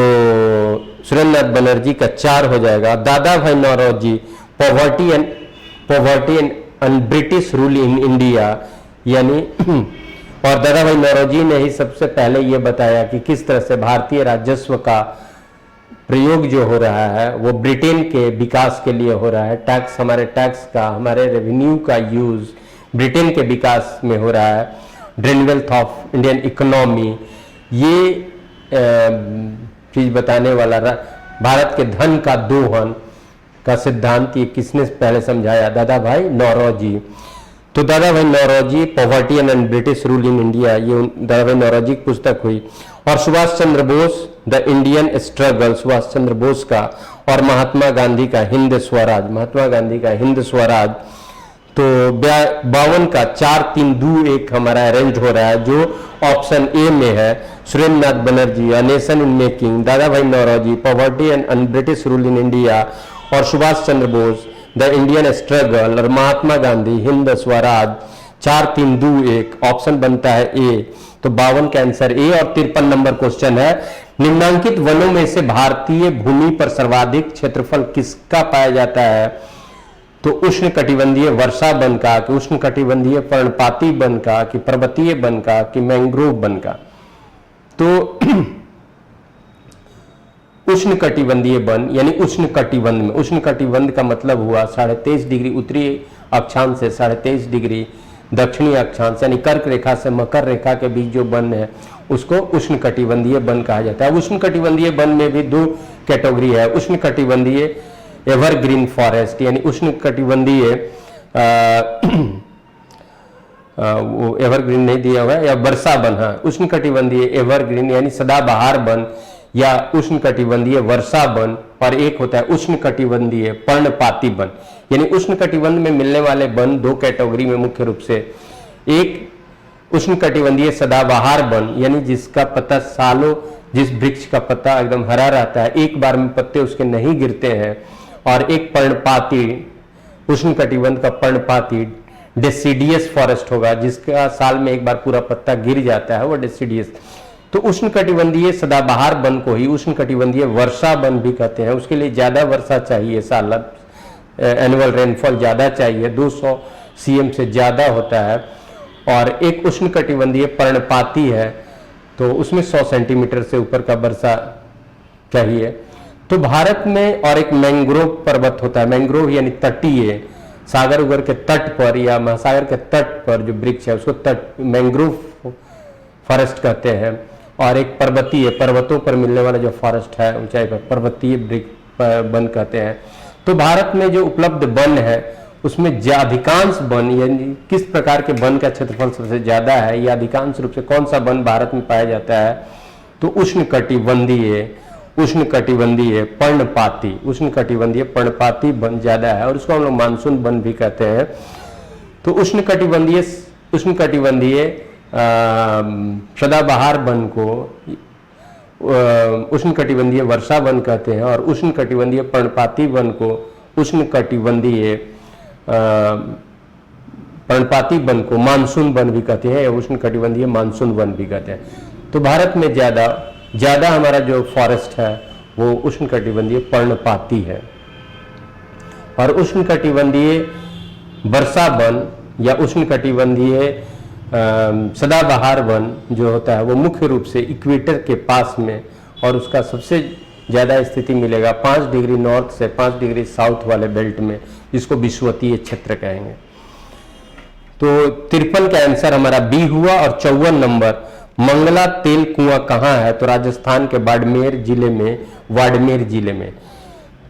सुरेंद्रनाथ बनर्जी का 4 हो जाएगा। Dadabhai Naoroji, poverty and British rule in India, यानी और दादा भाई नौरोजी ने ही सबसे पहले ये बताया कि किस तरह से भारतीय राजस्व का प्रयोग जो हो रहा है वो ब्रिटेन के विकास के लिए हो रहा है, टैक्स का, हमारे रेवेन्यू का यूज ब्रिटेन के विकास में हो रहा है, drain wealth of Indian economy, ये चीज बताने वाला भारत के धन का दोहन का सिद्धांत ये किसने पहले समझाया, दादा भाई नौरोजी। तो Dadabhai Naoroji, poverty and British rule in India, ये दादा भाई नौरोजी की पुस्तक हुई। और Subhash Chandra Bose, the Indian struggle, Subhash Chandra Bose का, और महात्मा गांधी का हिंद स्वराज, महात्मा गांधी का हिंद स्वराज। तो 52 का 4, 3, 2, 1 हमारा अरेंज हो रहा है, जो ऑप्शन ए में है, Surendranath Banerjee, a nation in making, Dadabhai Naoroji, poverty and British rule in India, और Subhash Chandra Bose, the Indian struggle, और महात्मा गांधी, हिंद स्वराज। 4, 3, 2, 1 ऑप्शन बनता है ए, तो 52 का आंसर ए। और 53 नंबर क्वेश्चन है, निम्नलिखित वनों में से भारतीय भूमि पर सर्वाधिक क्षेत्रफल किसका पाया जाता है, तो उष्ण कटिबंधीय वर्षा वन का, कि उष्ण कटिबंधीय पर्णपाती वन का, कि पर्वतीय वन का, कि मैंग्रोव वन का। तो उष्ण कटिबंधीय वन यानी उष्ण कटिबंध में, उष्ण कटिबंध का मतलब हुआ 23.5 डिग्री उत्तरी अक्षांश से 23.5 डिग्री दक्षिणी अक्षांश, यानी कर्क रेखा से मकर रेखा के बीच जो वन है उसको उष्ण कटिबंधीय वन कहा जाता है। उष्ण कटिबंधीय वन में भी 2 कैटेगरी है, उष्ण कटिबंधीय एवरग्रीन फॉरेस्ट यानी उष्णकटिबंधीय वो एवरग्रीन नहीं दिया हुआ है, या वर्षा वन, हाँ उष्णकटिबंधीय एवरग्रीन यानी सदाबहार वन या उष्णकटिबंधीय वर्षा वन, और एक होता है उष्णकटिबंधीय पर्णपाती वन। यानी उष्णकटिबंध में मिलने वाले वन दो कैटेगरी में मुख्य रूप से, एक उष्णकटिबंधीय सदाबहार वन यानी जिसका पत्ता सालों, जिस वृक्ष का पत्ता एकदम हरा रहता है, एक बार में पत्ते उसके नहीं गिरते हैं, और एक पर्णपाती उष्णकटिबंध का पर्णपाती डेसिडियस फॉरेस्ट होगा जिसका साल में एक बार पूरा पत्ता गिर जाता है, वो डेसिडियस। तो उष्णकटिबंधीय सदाबहार वन को ही उष्णकटिबंधीय वर्षा वन भी कहते हैं। उसके लिए ज्यादा वर्षा चाहिए, साल एनुअल रेनफॉल ज्यादा चाहिए, 200 cm से ज्यादा होता है। और एक उष्णकटिबंधीय पर्णपाती है तो उसमें 100 सेंटीमीटर से ऊपर का वर्षा चाहिए। तो भारत में, और एक मैंग्रोव पर्वत होता है, मैंग्रोव यानी तटीय, सागर उगर के तट पर या महासागर के तट पर जो वृक्ष है उसको तट मैंग्रोव फॉरेस्ट कहते हैं। और एक पर्वतीय, पर्वतों पर मिलने वाला जो फॉरेस्ट है ऊंचाई पर, पर्वतीय वन कहते हैं। तो भारत में जो उपलब्ध वन है उसमें अधिकांश वन, यानी किस प्रकार के वन का क्षेत्रफल सबसे ज्यादा है या अधिकांश रूप से कौन सा वन भारत में पाया जाता है, तो उष्णकटिबंधीय पर्णपाती, उष्णकटिबंधीय पर्णपाती वन ज्यादा है, और उसको हम लोग मानसून वन भी कहते हैं। तो उष्णकटिबंधीय सदाबहार वन को उष्णकटिबंधीय वर्षा वन कहते हैं, और उष्णकटिबंधीय पर्णपाती वन को उष्णकटिबंधीय पर्णपाती वन को मानसून वन भी कहते हैं, या उष्णकटिबंधीय मानसून वन भी कहते हैं। तो भारत में ज्यादा हमारा जो फॉरेस्ट है वो उष्णकटिबंधीय पर्णपाती है। और उष्णकटिबंधीय वर्षा वन या उष्णकटिबंधीय सदाबहार वन जो होता है वो मुख्य रूप से इक्वेटर के पास में, और उसका सबसे ज्यादा स्थिति मिलेगा 5 डिग्री नॉर्थ से 5 डिग्री साउथ वाले बेल्ट में, जिसको विषुवतीय क्षेत्र कहेंगे। तो 53 का आंसर हमारा बी हुआ। और 54 नंबर, मंगला तेल कुआं कहाँ है, तो राजस्थान के बाड़मेर जिले में।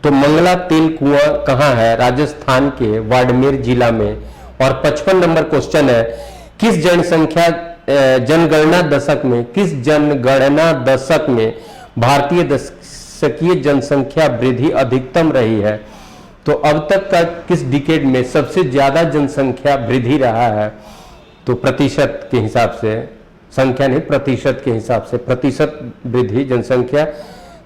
तो मंगला तेल कुआं कहाँ है, राजस्थान के बाड़मेर जिला में। और 55 नंबर क्वेश्चन है, किस जनगणना दशक में भारतीय दशकीय जनसंख्या वृद्धि अधिकतम रही है। तो अब तक का किस डिकेड में सबसे ज्यादा जनसंख्या वृद्धि रहा है, तो प्रतिशत के हिसाब से, संख्या नहीं प्रतिशत के हिसाब से, प्रतिशत वृद्धि जनसंख्या,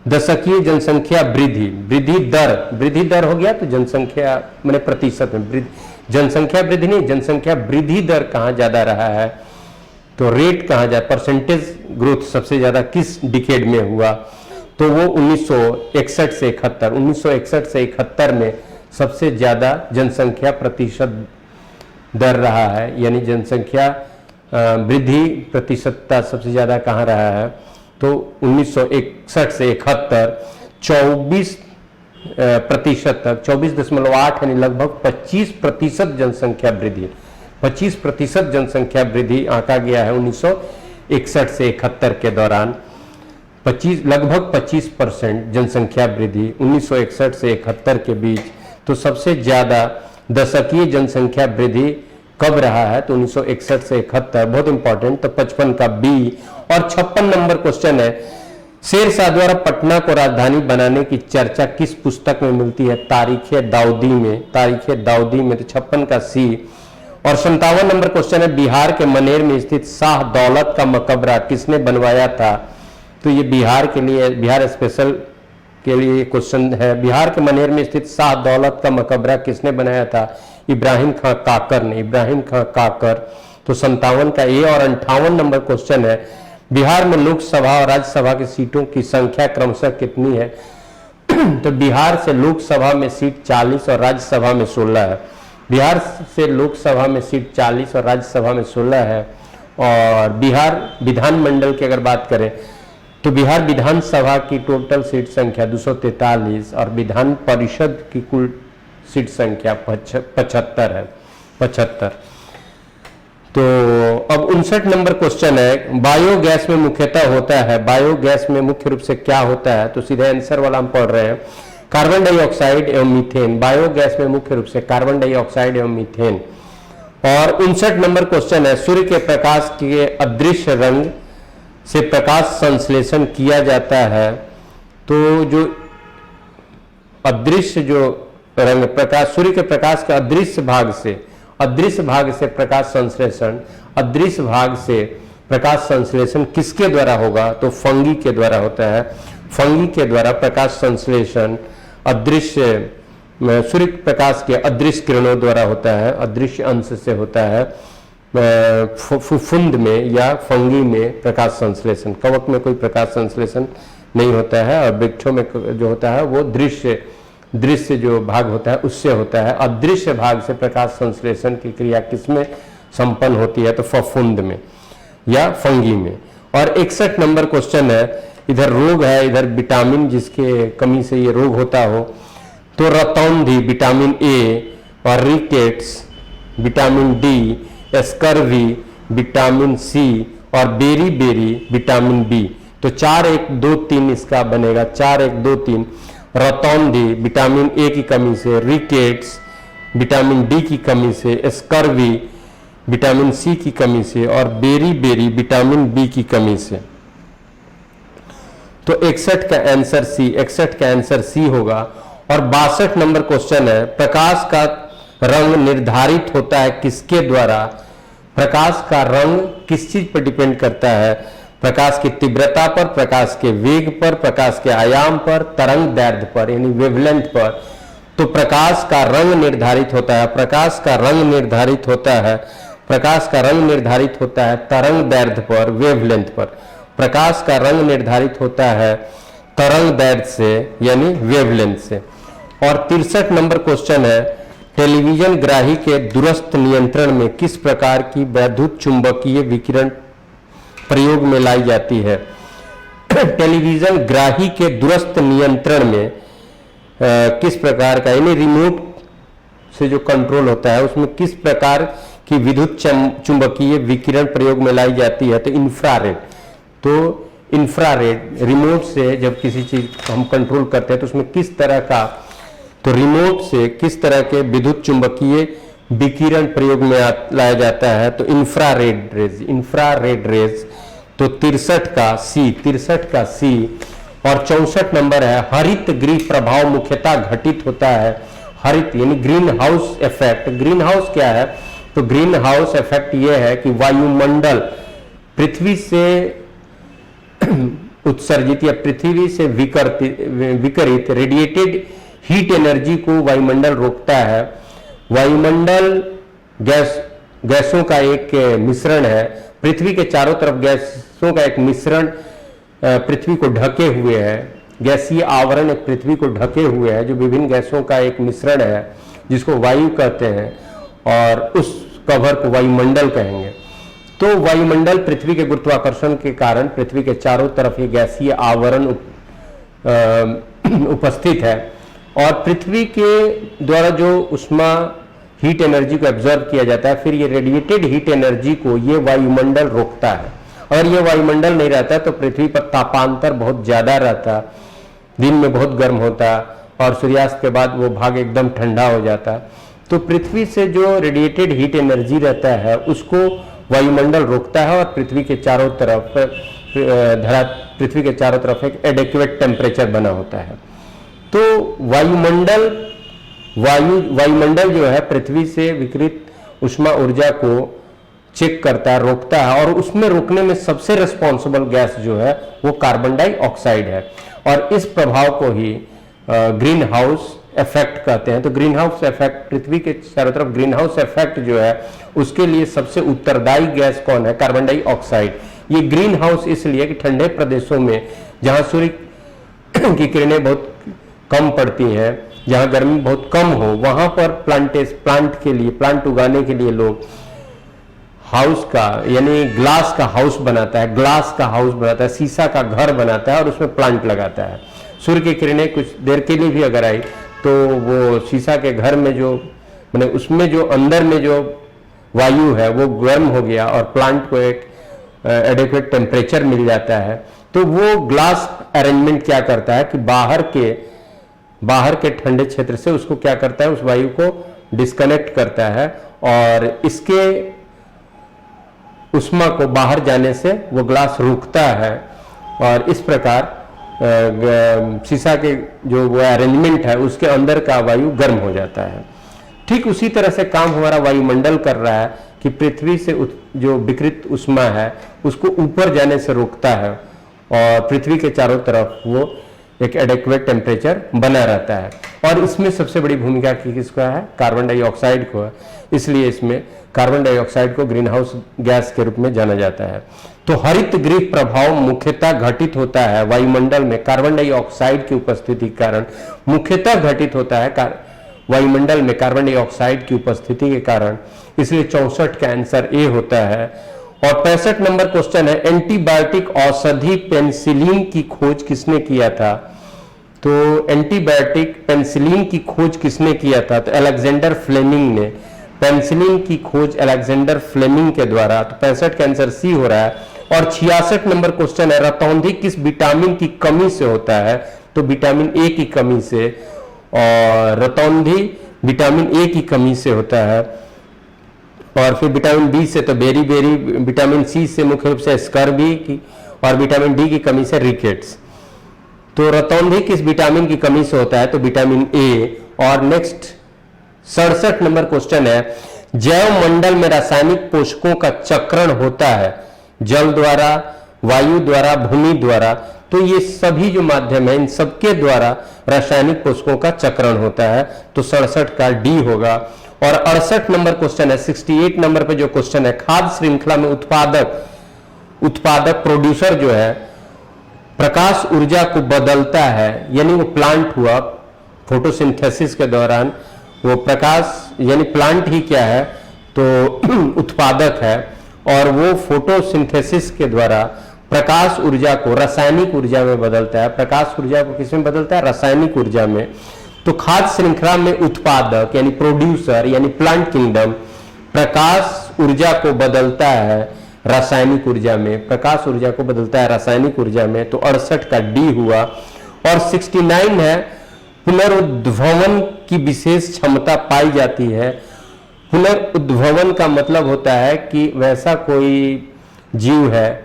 दशकीय जनसंख्या वृद्धि दर हो गया, तो जनसंख्या मैंने प्रतिशत में जनसंख्या वृद्धि नहीं, जनसंख्या वृद्धि दर कहाँ ज्यादा रहा है, तो रेट कहाँ ज्यादा, परसेंटेज ग्रोथ सबसे ज्यादा किस डिकेड में हुआ, तो वो 1961 से 71 में सबसे ज्यादा जनसंख्या प्रतिशत दर रहा है, यानी जनसंख्या वृद्धि प्रतिशतता सबसे ज्यादा कहाँ रहा है, तो 1961 से 71 24% तक, 24.8 यानी लगभग 25% जनसंख्या वृद्धि, 25% जनसंख्या वृद्धि आंका गया है 1961 से 71 के दौरान। लगभग 25% जनसंख्या वृद्धि 1961 से 71 के बीच। तो सबसे ज्यादा दशकीय जनसंख्या वृद्धि कब रहा है, तो 1961 से 71, बहुत इंपॉर्टेंट। तो 55 का बी। और 56 नंबर क्वेश्चन है, शेरशाह द्वारा पटना को राजधानी बनाने की चर्चा किस पुस्तक में मिलती है, तारीख दाऊदी में। तो 56 का सी। और 57 नंबर क्वेश्चन है, बिहार के मनेर में स्थित शाह दौलत का मकबरा किसने बनवाया था, तो ये बिहार के लिए, बिहार स्पेशल के लिए क्वेश्चन है। बिहार के मनेर में स्थित शाह दौलत का मकबरा किसने बनाया था, इब्राहिम खां काकर ने, इब्राहिम खां काकर। तो 57 का ए। और 58 नंबर क्वेश्चन है, बिहार में लोकसभा और राज्यसभा की सीटों की संख्या क्रमशः कितनी है, तो बिहार से लोकसभा में सीट 40 और राज्यसभा में 16 है। बिहार से लोकसभा में सीट 40 और राज्यसभा में 16 है। और बिहार विधानमंडल की अगर बात करें तो बिहार विधानसभा की टोटल सीट संख्या 243 और विधान परिषद की कुल सीट संख्या 75 है, 75। तो अब 59 नंबर क्वेश्चन है, बायोगैस में मुख्यतः होता है, बायोगैस में मुख्य रूप से क्या होता है, तो सीधे आंसर वाला हम पढ़ रहे हैं, कार्बन डाइऑक्साइड एवं मीथेन, बायोगैस में मुख्य रूप से कार्बन डाइऑक्साइड एवं मीथेन। और 59 नंबर क्वेश्चन है, सूर्य के प्रकाश के अदृश्य रंग से प्रकाश संश्लेषण किया जाता है, तो जो अदृश्य जो रंग प्रकाश, सूर्य के प्रकाश के अदृश्य भाग से प्रकाश संश्लेषण, अदृश्य भाग से प्रकाश संश्लेषण किसके द्वारा होगा? तो फंगी के द्वारा होता है। फंगी के द्वारा प्रकाश संश्लेषण अदृश्य सूर्य प्रकाश के अदृश्य किरणों द्वारा होता है, अदृश्य अंश से होता है। फुफुंद में या फंगी में प्रकाश संश्लेषण, कवक में कोई प्रकाश संश्लेषण नहीं होता है, और वृक्षों में जो होता है वो दृश्य जो भाग होता है उससे होता है। अदृश्य भाग से प्रकाश संश्लेषण की क्रिया किसमें संपन्न होती है? तो फफूंद में या फंगी में। और 61 नंबर क्वेश्चन है, इधर रोग है, इधर विटामिन जिसके कमी से ये रोग होता हो, तो रतौंधी विटामिन ए, और rickets vitamin D, scurvy vitamin C, और बेरी विटामिन बी। तो 4 1 2 3 इसका बनेगा, 4 1 2 3। रतौंधी विटामिन ए की कमी से, रिकेट्स विटामिन डी की कमी से, स्कर्वी विटामिन सी की कमी से, और बेरी विटामिन बी की कमी से। तो 61 का आंसर सी, 61 का आंसर सी होगा। और 62 नंबर क्वेश्चन है, प्रकाश का रंग निर्धारित होता है किसके द्वारा? प्रकाश का रंग किस चीज पर डिपेंड करता है? प्रकाश की तीव्रता पर, प्रकाश के वेग पर, प्रकाश के आयाम पर, तरंग दैर्ध्य पर यानी वेवलेंथ पर। तो प्रकाश का रंग निर्धारित होता है, प्रकाश का रंग निर्धारित होता है, प्रकाश का रंग निर्धारित होता है तरंग दैर्ध्य पर, वेवलेंथ पर। प्रकाश का रंग निर्धारित होता है तरंग दैर्ध्य से यानी वेवलेंथ से। और 63 नंबर क्वेश्चन है, टेलीविजन ग्राही के दूरस्थ नियंत्रण में किस प्रकार की वैद्युत चुंबकीय विकिरण प्रयोग में लाई जाती है? टेलीविजन ग्राही के दूरस्थ नियंत्रण में किस प्रकार का, यानी रिमोट से जो कंट्रोल होता है उसमें किस प्रकार की विद्युत चुंबकीय विकिरण प्रयोग में लाई जाती है? तो इंफ्रारेड। तो इंफ्रारेड रिमोट से जब किसी चीज हम कंट्रोल करते हैं तो उसमें किस तरह का, तो रिमोट से किस तरह के विद्युत चुंबकीय विकिरण प्रयोग में लाया जाता है? तो इंफ्रारेड रेज, इंफ्रारेड रेज। तो 63 का सी, 63 का सी। और 64 नंबर है, हरित गृह प्रभाव मुख्यतः घटित होता है, हरित यानी green house effect. Green house क्या है? तो ग्रीन हाउस इफेक्ट यह है कि वायुमंडल पृथ्वी से उत्सर्जित या पृथ्वी से विकरित रेडिएटेड हीट एनर्जी को वायुमंडल रोकता है। वायुमंडल गैसों का एक मिश्रण है, पृथ्वी के चारों तरफ गैसों का एक मिश्रण पृथ्वी को ढके हुए है, गैसीय आवरण एक पृथ्वी को ढके हुए है, जो विभिन्न गैसों का एक मिश्रण है जिसको वायु कहते हैं, और उस कवर को वायुमंडल कहेंगे। तो वायुमंडल पृथ्वी के गुरुत्वाकर्षण के कारण पृथ्वी के चारों तरफ ये गैसीय आवरण उपस्थित है, और पृथ्वी के द्वारा जो उष्मा हीट एनर्जी को एब्जॉर्ब किया जाता है, फिर ये रेडिएटेड हीट एनर्जी को ये वायुमंडल रोकता है। अगर ये वायुमंडल नहीं रहता तो पृथ्वी पर तापांतर बहुत ज्यादा रहता, दिन में बहुत गर्म होता और सूर्यास्त के बाद वो भाग एकदम ठंडा हो जाता। तो पृथ्वी से जो रेडिएटेड हीट एनर्जी रहता है उसको वायुमंडल रोकता है, और पृथ्वी के चारों तरफ एक एडेक्वेट टेम्परेचर बना होता है। तो वायुमंडल जो है पृथ्वी से विकिरित उष्मा ऊर्जा को चेक करता है, रोकता है, और उसमें रोकने में सबसे रिस्पॉन्सिबल गैस जो है वो कार्बन डाइऑक्साइड है। और इस प्रभाव को ही ग्रीन हाउस इफेक्ट कहते हैं। तो ग्रीन हाउस इफेक्ट, पृथ्वी के चारों तरफ ग्रीन हाउस इफेक्ट जो है उसके लिए सबसे उत्तरदायी गैस कौन है? Carbon dioxide. ये ग्रीन हाउस इसलिए कि ठंडे प्रदेशों में जहां सूर्य की किरणें बहुत कम पड़ती हैं, जहां गर्मी बहुत कम हो, वहां पर प्लांट उगाने के लिए लोग हाउस का यानी ग्लास का हाउस बनाता है, शीशा का घर बनाता है और उसमें प्लांट लगाता है। सूर्य की किरणें कुछ देर के लिए भी अगर आई तो वो शीशा के घर में जो मैंने उसमें जो अंदर में जो वायु है वो गर्म हो गया और प्लांट को एक एडिक्वेट टेम्परेचर मिल जाता है। तो वो ग्लास अरेंजमेंट क्या करता है कि बाहर के बाहर के ठंडे क्षेत्र से उसको क्या करता है, उस वायु को डिस्कनेक्ट करता है और इसके उष्मा को बाहर जाने से वो ग्लास रुकता है और इस प्रकार शीशा के जो वो अरेंजमेंट है उसके अंदर का वायु गर्म हो जाता है। ठीक उसी तरह से काम हमारा वायुमंडल कर रहा है कि पृथ्वी से जो विकृत उष्मा है उसको ऊपर जाने से रोकता है और पृथ्वी के चारों तरफ वो एक एडेक्वेट टेम्परेचर बना रहता है। और इसमें सबसे बड़ी भूमिका किसका है, कार्बन डाइऑक्साइड को है, इसलिए इसमें कार्बन डाइऑक्साइड को ग्रीन हाउस गैस के रूप में जाना जाता है। तो हरित गृह प्रभाव मुख्यतः घटित होता है वायुमंडल में कार्बन डाइऑक्साइड की उपस्थिति के कारण, मुख्यतः घटित होता है वायुमंडल में कार्बन डाइऑक्साइड की उपस्थिति के कारण, इसलिए 64 का आंसर ए होता है। और 65 नंबर क्वेश्चन है, एंटीबायोटिक औषधि पेनिसिलिन की खोज किसने किया था? तो एंटीबायोटिक पेनिसिलिन की खोज किसने किया था? तो अलेक्जेंडर फ्लेमिंग ने पेनिसिलिन की खोज अलेक्जेंडर फ्लेमिंग के द्वारा। तो 65 का आंसर सी हो रहा है। और 66 नंबर क्वेश्चन है, रतौंधी किस विटामिन की कमी से होता है? तो विटामिन ए की कमी से, और रतौंधी विटामिन ए की कमी से होता है। और फिर विटामिन बी से तो बेरी बेरी, विटामिन सी से मुख्य रूप से स्कर्वी की, और विटामिन डी की कमी से रिकेट्स। तो रतौंधी किस विटामिन की कमी से होता है? तो विटामिन ए। और नेक्स्ट 67 नंबर क्वेश्चन है, जैव मंडल में रासायनिक पोषकों का चक्रण होता है जल द्वारा, वायु द्वारा, भूमि द्वारा। तो ये सभी जो माध्यम है इन सबके द्वारा रासायनिक पोषकों का चक्रण होता है। तो 67 का डी होगा। और 68 नंबर क्वेश्चन है, 68 नंबर पे जो क्वेश्चन है, खाद्य श्रृंखला में उत्पादक प्रोड्यूसर जो है प्रकाश ऊर्जा को बदलता है, यानी वो प्लांट हुआ फोटोसिंथेसिस के दौरान, वो प्रकाश यानी प्लांट ही क्या है तो उत्पादक है, और वो फोटोसिंथेसिस के द्वारा प्रकाश ऊर्जा को रासायनिक ऊर्जा में बदलता है। प्रकाश ऊर्जा को किसमें बदलता है? रासायनिक ऊर्जा में। तो खाद्य श्रृंखला में उत्पादक यानी प्रोड्यूसर यानी प्लांट किंगडम प्रकाश ऊर्जा को बदलता है रासायनिक ऊर्जा में, प्रकाश ऊर्जा को बदलता है रासायनिक ऊर्जा में। तो 68 का डी हुआ। और 69 है, पुनरुद्भवन की विशेष क्षमता पाई जाती है। पुनरुद्भवन का मतलब होता है कि वैसा कोई जीव है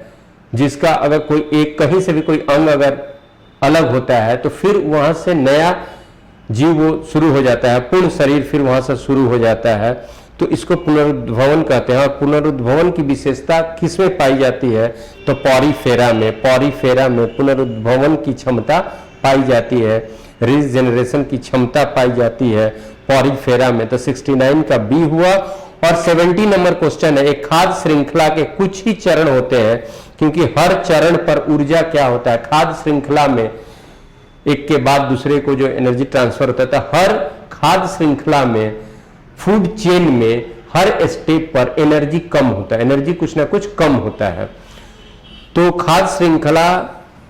जिसका अगर कोई एक कहीं से भी कोई अंग अगर अलग होता है तो फिर वहां से नया जीव वो शुरू हो जाता है, पूर्ण शरीर फिर वहां से शुरू हो जाता है। तो इसको पुनरुद्भवन कहते हैं। और पुनरुद्भवन की विशेषता किसमें पाई जाती है? तो पॉरीफेरा में। पॉरीफेरा में पुनरुद्भवन की क्षमता पाई जाती है, रीजनरेशन की क्षमता पाई जाती है पॉरीफेरा में। तो 69 का बी हुआ। और 70 नंबर क्वेश्चन है, एक खाद्य श्रृंखला के कुछ ही चरण होते हैं, क्योंकि हर चरण पर ऊर्जा क्या होता है? खाद्य श्रृंखला में एक के बाद दूसरे को जो एनर्जी ट्रांसफर होता है, तो हर खाद्य श्रृंखला में, फूड चेन में हर स्टेप पर एनर्जी कम होता है, एनर्जी कुछ ना कुछ कम होता है। तो खाद्य श्रृंखला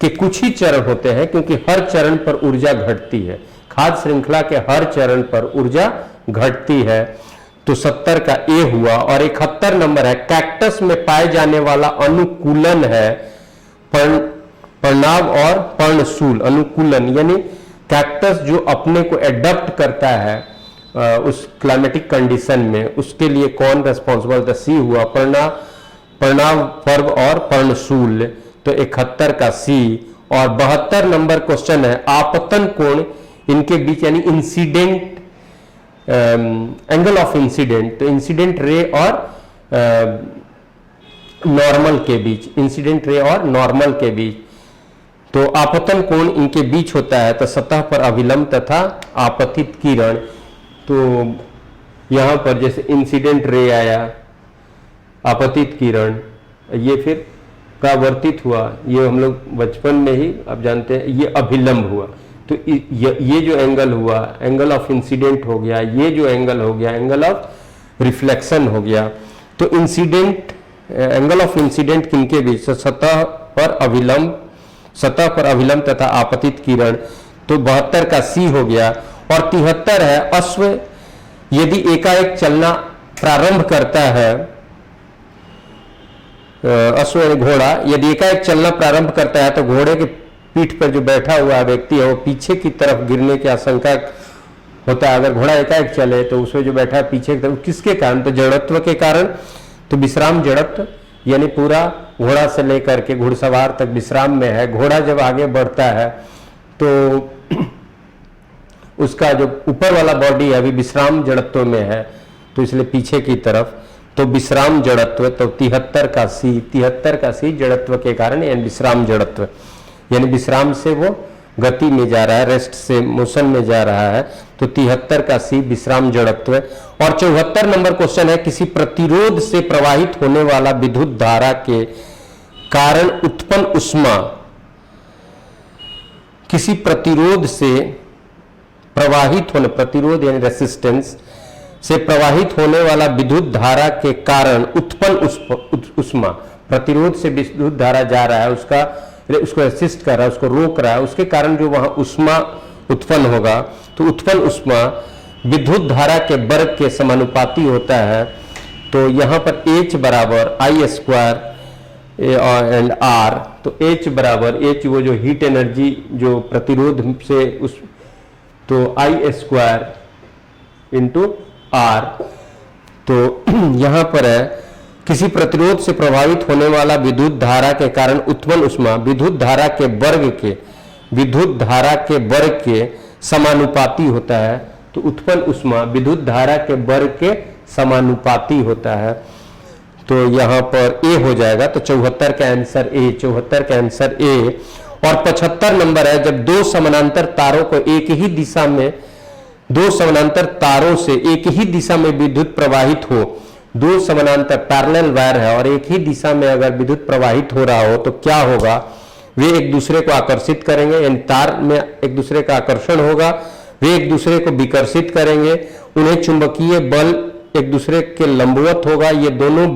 के कुछ ही चरण होते हैं, क्योंकि हर चरण पर ऊर्जा घटती है। खाद्य श्रृंखला के हर चरण पर ऊर्जा घटती है। तो 70 का ए हुआ। और 71 नंबर है, कैक्टस में पाए जाने वाला अनुकूलन है पर्णाव और पर्णशूल। अनुकूलन यानी कैक्टस जो अपने को एडप्ट करता है उस क्लाइमेटिक कंडीशन में, उसके लिए कौन रेस्पॉन्सिबल था? सी हुआ, पर्णाव पर्व और पर्णशूल। तो 71 का सी। और 72 नंबर क्वेश्चन है, आपतन कोण इनके बीच यानी इंसिडेंट एंगल ऑफ इंसिडेंट, तो इंसिडेंट रे और नॉर्मल के बीच, इंसिडेंट रे और नॉर्मल के बीच, तो आपतन कोण इनके बीच होता है। तो सतह पर अभिलंब तथा आपतित किरण। तो यहां पर जैसे इंसिडेंट रे आया, आपतित किरण, ये फिर परावर्तित हुआ, ये हम लोग बचपन में ही आप जानते हैं, ये अभिलंब हुआ। तो ये जो एंगल हुआ, एंगल ऑफ इंसिडेंट हो गया, ये जो एंगल हो गया एंगल ऑफ रिफ्लेक्शन हो गया। तो इंसिडेंट, एंगल ऑफ इंसिडेंट किनके बीच? सतह पर अभिलंब तथा आपतित किरण। तो 72 का सी हो गया। और 73 है, अश्व यदि एकाएक चलना प्रारंभ करता है, अश्व घोड़ा यदि एकाएक चलना प्रारंभ करता है तो घोड़े के पीठ पर जो बैठा हुआ व्यक्ति है वो पीछे की तरफ गिरने की आशंका होता है। अगर घोड़ा एकाएक चले तो उसमें जो बैठा है पीछे की तरफ, किसके कारण? तो जड़त्व के कारण। तो विश्राम जड़त्व, यानी पूरा घोड़ा से लेकर के घुड़सवार तक विश्राम में है। घोड़ा जब आगे बढ़ता है तो उसका जो ऊपर वाला बॉडी है अभी विश्राम जड़त्व में है, तो इसलिए पीछे की तरफ। तो विश्राम जड़त्व, तो 73 का सी जड़त्व के कारण, यानी विश्राम जड़त्व, यानी विश्राम से वो गति में जा रहा है, रेस्ट से मोशन में जा रहा है। तो 73 का सी विश्राम जड़त्व। और 74 नंबर क्वेश्चन है, किसी प्रतिरोध से प्रवाहित होने वाला विद्युत धारा के कारण उत्पन्न उष्मा, किसी प्रतिरोध से प्रवाहित होने, प्रतिरोध यानी रेसिस्टेंस से प्रवाहित होने वाला विद्युत धारा के कारण उत्पन्न उष्मा, प्रतिरोध से विद्युत धारा जा रहा है, उसको असिस्ट कर रहा है, उसको रोक रहा है, उसके कारण जो वहां उष्मा उत्पन्न होगा, तो उत्पन्न उष्मा विद्युत धारा के वर्ग के समानुपाती होता है। तो यहां पर H बराबर I स्क्वायर एंड R, तो H बराबर, H वो जो हीट एनर्जी जो प्रतिरोध से उस, तो I स्क्वायर इंटू R। तो यहां पर है, किसी प्रतिरोध से प्रभावित होने वाला विद्युत धारा के कारण उत्पन्न उष्मा विद्युत धारा के वर्ग के समानुपाती होता है। तो उत्पन्न उष्मा विद्युत धारा के वर्ग के समानुपाती होता है। तो यहां पर ए हो जाएगा। तो 74 का आंसर ए, 74 का आंसर ए। और 75 नंबर है, जब दो समानांतर तारों को एक ही दिशा में, दो समानांतर तारों से एक ही दिशा में विद्युत प्रवाहित हो, दो समानांतर पैरेलल वायर है और एक ही दिशा में अगर विद्युत प्रवाहित हो रहा हो तो क्या होगा? वे एक दूसरे को आकर्षित करेंगे, यानी तार में एक दूसरे का आकर्षण होगा, वे एक दूसरे को विकर्षित करेंगे, उन्हें चुंबकीय बल एक दूसरे के लंबवत होगा। ये दोनों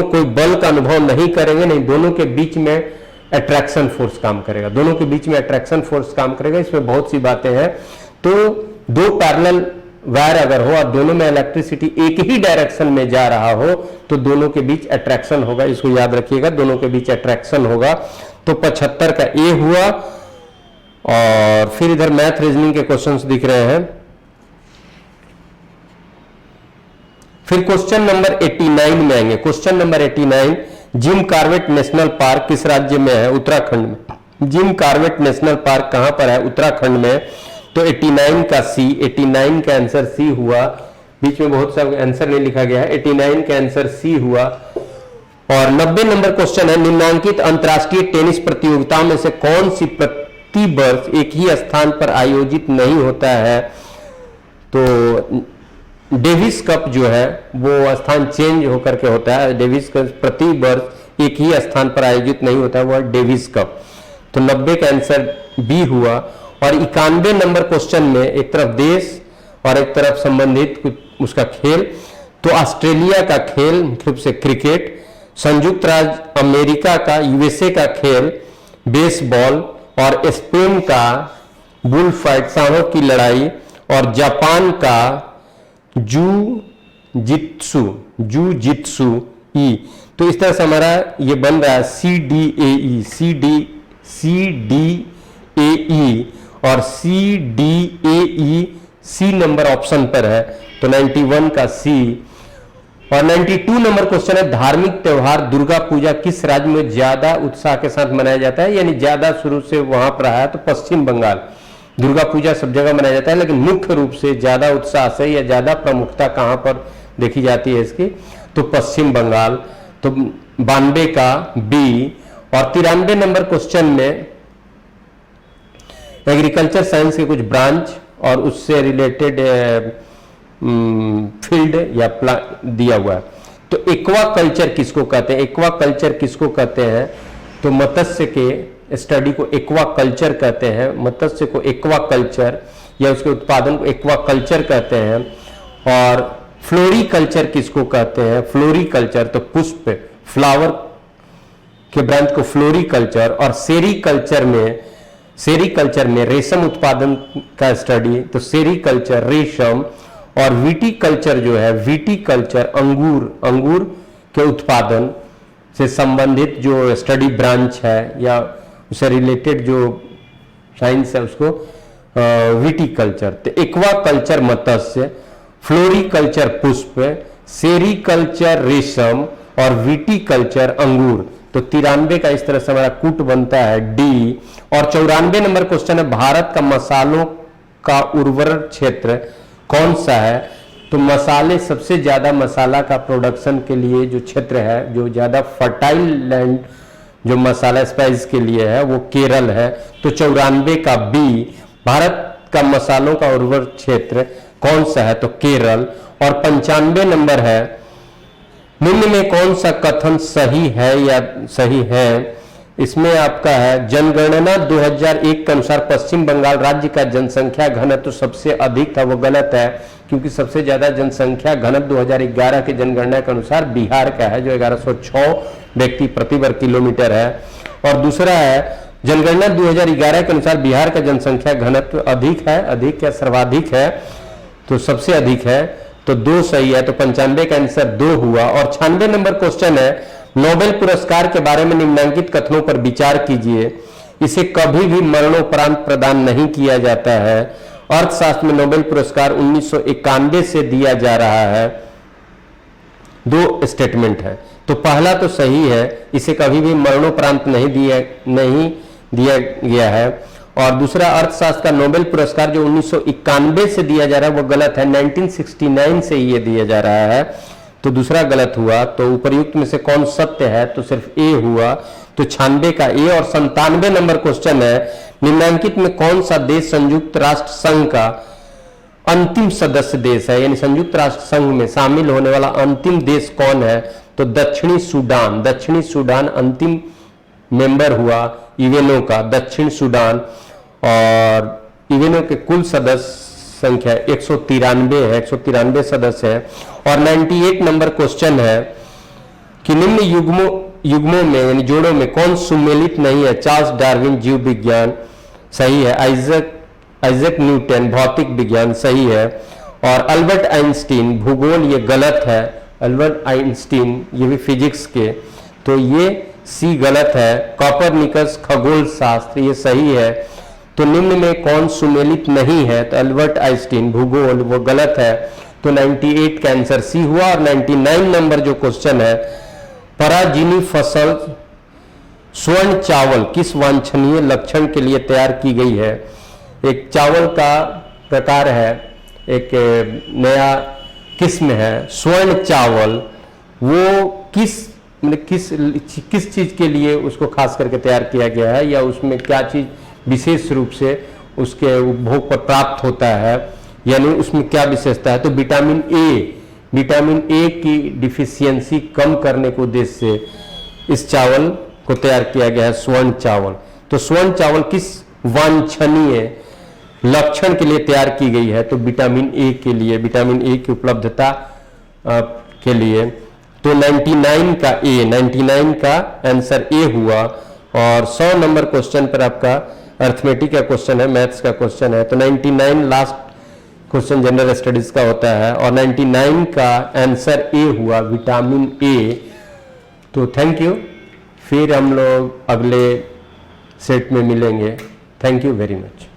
कोई बल का अनुभव नहीं करेंगे, नहीं, दोनों के बीच में अट्रैक्शन फोर्स काम करेगा, दोनों के बीच में अट्रैक्शन फोर्स काम करेगा। इसमें बहुत सी बातें हैं। तो दो पैरेलल वायर अगर हो और दोनों में इलेक्ट्रिसिटी एक ही डायरेक्शन में जा रहा हो तो दोनों के बीच अट्रैक्शन होगा, इसको याद रखिएगा, दोनों के बीच अट्रैक्शन होगा। तो 75 का ए हुआ। और फिर इधर मैथ रीजनिंग के क्वेश्चंस दिख रहे हैं। फिर क्वेश्चन नंबर 89 में आएंगे। Question number 89, Jim Corbett national park किस राज्य में है? उत्तराखंड में। जिम कॉर्बेट नेशनल पार्क कहां पर है? उत्तराखंड में। तो 89 का सी, 89 का आंसर सी हुआ। बीच में बहुत सा आंसर नहीं लिखा गया है, 89 का आंसर सी हुआ। और 90 नंबर क्वेश्चन है, निम्नलिखित अंतरराष्ट्रीय टेनिस प्रतियोगिताओं में से कौन सी प्रति वर्ष एक ही स्थान पर आयोजित नहीं होता है? तो डेविस कप जो है वो स्थान चेंज होकर के होता है। डेविस कप प्रति वर्ष एक ही स्थान पर आयोजित नहीं होता है, वह डेविस कप। तो 90 का आंसर बी हुआ। और 91 नंबर क्वेश्चन में एक तरफ देश और एक तरफ संबंधित उसका खेल। तो ऑस्ट्रेलिया का खेल मुख्य रूप से क्रिकेट, संयुक्त राज्य अमेरिका का, यूएसए का खेल बेसबॉल, और स्पेन का बुल फाइट, सांडों की लड़ाई, और जापान का जू जित्सु ई। तो इस तरह से हमारा ये बन रहा है CDAE और CDAE सी नंबर ऑप्शन पर है। तो 91 का सी। और 92 नंबर क्वेश्चन है, धार्मिक त्योहार दुर्गा पूजा किस राज्य में ज्यादा उत्साह के साथ मनाया जाता है? यानी ज्यादा शुरू से वहां पर आया। तो पश्चिम बंगाल। दुर्गा पूजा सब जगह मनाया जाता है, लेकिन मुख्य रूप से ज्यादा उत्साह से या ज्यादा प्रमुखता कहां पर देखी जाती है इसकी? तो पश्चिम बंगाल। तो 92 का बी। और 93 नंबर क्वेश्चन में एग्रीकल्चर साइंस के कुछ ब्रांच और उससे रिलेटेड फील्ड या दिया हुआ है। तो एक्वा कल्चर किसको कहते हैं? एक्वा कल्चर किसको कहते हैं? तो मत्स्य के स्टडी को एक्वा कल्चर कहते हैं। मत्स्य को एक्वा कल्चर या उसके उत्पादन को एक्वा कल्चर कहते हैं। और फ्लोरिकल्चर किसको कहते हैं? फ्लोरिकल्चर, तो पुष्प, फ्लावर के ब्रांच को फ्लोरिकल्चर। और सेरीकल्चर में रेशम उत्पादन का स्टडी, तो सेरीकल्चर रेशम। और विटीकल्चर जो है, विटीकल्चर अंगूर के उत्पादन, से संबंधित जो स्टडी ब्रांच है या उससे रिलेटेड जो साइंस है उसको विटिकल्चर। तो एक्वाकल्चर मत्स्य, फ्लोरिकल्चर पुष्प, सेरिकल्चर रेशम और विटिकल्चर अंगूर। तो 93 का इस तरह से हमारा कूट बनता है डी। और 94 नंबर क्वेश्चन है भारत का मसालों का उर्वर क्षेत्र कौन सा है। तो मसाले, सबसे ज्यादा मसाला का प्रोडक्शन के लिए जो क्षेत्र है, जो ज्यादा फर्टाइल लैंड जो मसाला स्पाइस के लिए है वो केरल है। तो 94 का बी, भारत का मसालों का उर्वर क्षेत्र कौन सा है, तो केरल। और 95 नंबर है, निम्न में कौन सा कथन सही है या सही है। इसमें आपका है जनगणना 2001 के अनुसार पश्चिम बंगाल राज्य का जनसंख्या घनत्व सबसे अधिक था, वो गलत है, क्योंकि सबसे ज्यादा जनसंख्या घनत्व 2011 के जनगणना के अनुसार बिहार का है, जो 1106 व्यक्ति प्रति वर्ग किलोमीटर है। और दूसरा है जनगणना 2011 के अनुसार बिहार का जनसंख्या घनत्व अधिक है, अधिक या सर्वाधिक है, तो सबसे अधिक है, तो 2 सही है। तो 95 का आंसर 2 हुआ। और 96 नंबर क्वेश्चन है नोबेल पुरस्कार के बारे में निम्नलिखित कथनों पर विचार कीजिए। इसे कभी भी मरणोपरांत प्रदान नहीं किया जाता है। अर्थशास्त्र में नोबेल पुरस्कार 1991 से दिया जा रहा है। 2 स्टेटमेंट है, तो पहला तो सही है, इसे कभी भी मरणोपरांत नहीं दिया गया है। और दूसरा, अर्थशास्त्र का नोबेल पुरस्कार जो 1991 से दिया जा रहा है वो गलत है, 1969 से ये दिया जा रहा है, तो दूसरा गलत हुआ। तो उपर्युक्त में से कौन सत्य है, तो सिर्फ ए हुआ, तो 96 का ए। और 97 नंबर क्वेश्चन है निम्नलिखित में कौन सा देश संयुक्त राष्ट्र संघ का अंतिम सदस्य देश है, यानी संयुक्त राष्ट्र संघ में शामिल होने वाला अंतिम देश कौन है, तो दक्षिणी सूडान। दक्षिणी सूडान अंतिम मेंबर हुआ यूएनओ का, दक्षिण सूडान। और यूएनओ के कुल सदस्य संख्या 193 है, 193 सदस्य है। और 98 नंबर क्वेश्चन है कि निम्न युग्मों में यानी जोड़ों में कौन सुमेलित नहीं है। चार्ल्स डार्विन जीव विज्ञान सही है, आइजैक न्यूटन भौतिक विज्ञान सही है, और अल्बर्ट आइंस्टीन भूगोल ये गलत है। अल्बर्ट आइंस्टीन ये भी फिजिक्स के, तो ये सी गलत है। कॉपरनिकस खगोल शास्त्र ये सही है। तो निम्न में कौन सुमेलित नहीं है, तो अल्बर्ट आइंस्टीन भूगोल वो गलत है। तो 98 का आंसर सी हुआ। और 99 नंबर जो क्वेश्चन है पराजीनी फसल स्वर्ण चावल किस वांछनीय लक्षण के लिए तैयार की गई है। एक चावल का प्रकार है, एक नया किस्म है स्वर्ण चावल, वो किस चीज के लिए उसको खास करके तैयार किया गया है, या उसमें क्या चीज विशेष रूप से उसके उपभोग पर प्राप्त होता है, यानी उसमें क्या विशेषता है। तो विटामिन ए की डिफिशियंसी कम करने के उद्देश्य से इस चावल को तैयार किया गया है स्वर्ण चावल। तो स्वर्ण चावल किस वांछनीय लक्षण के लिए तैयार की गई है, तो विटामिन ए के लिए, विटामिन ए की उपलब्धता के लिए। तो 99 का आंसर ए हुआ। और 100 नंबर क्वेश्चन पर आपका अर्थमेटिक का क्वेश्चन है, मैथ्स का क्वेश्चन है। तो 99 लास्ट क्वेश्चन जनरल स्टडीज का होता है, और 99 का आंसर ए हुआ विटामिन ए। तो थैंक यू, फिर हम लोग अगले सेट में मिलेंगे। Thank you very much.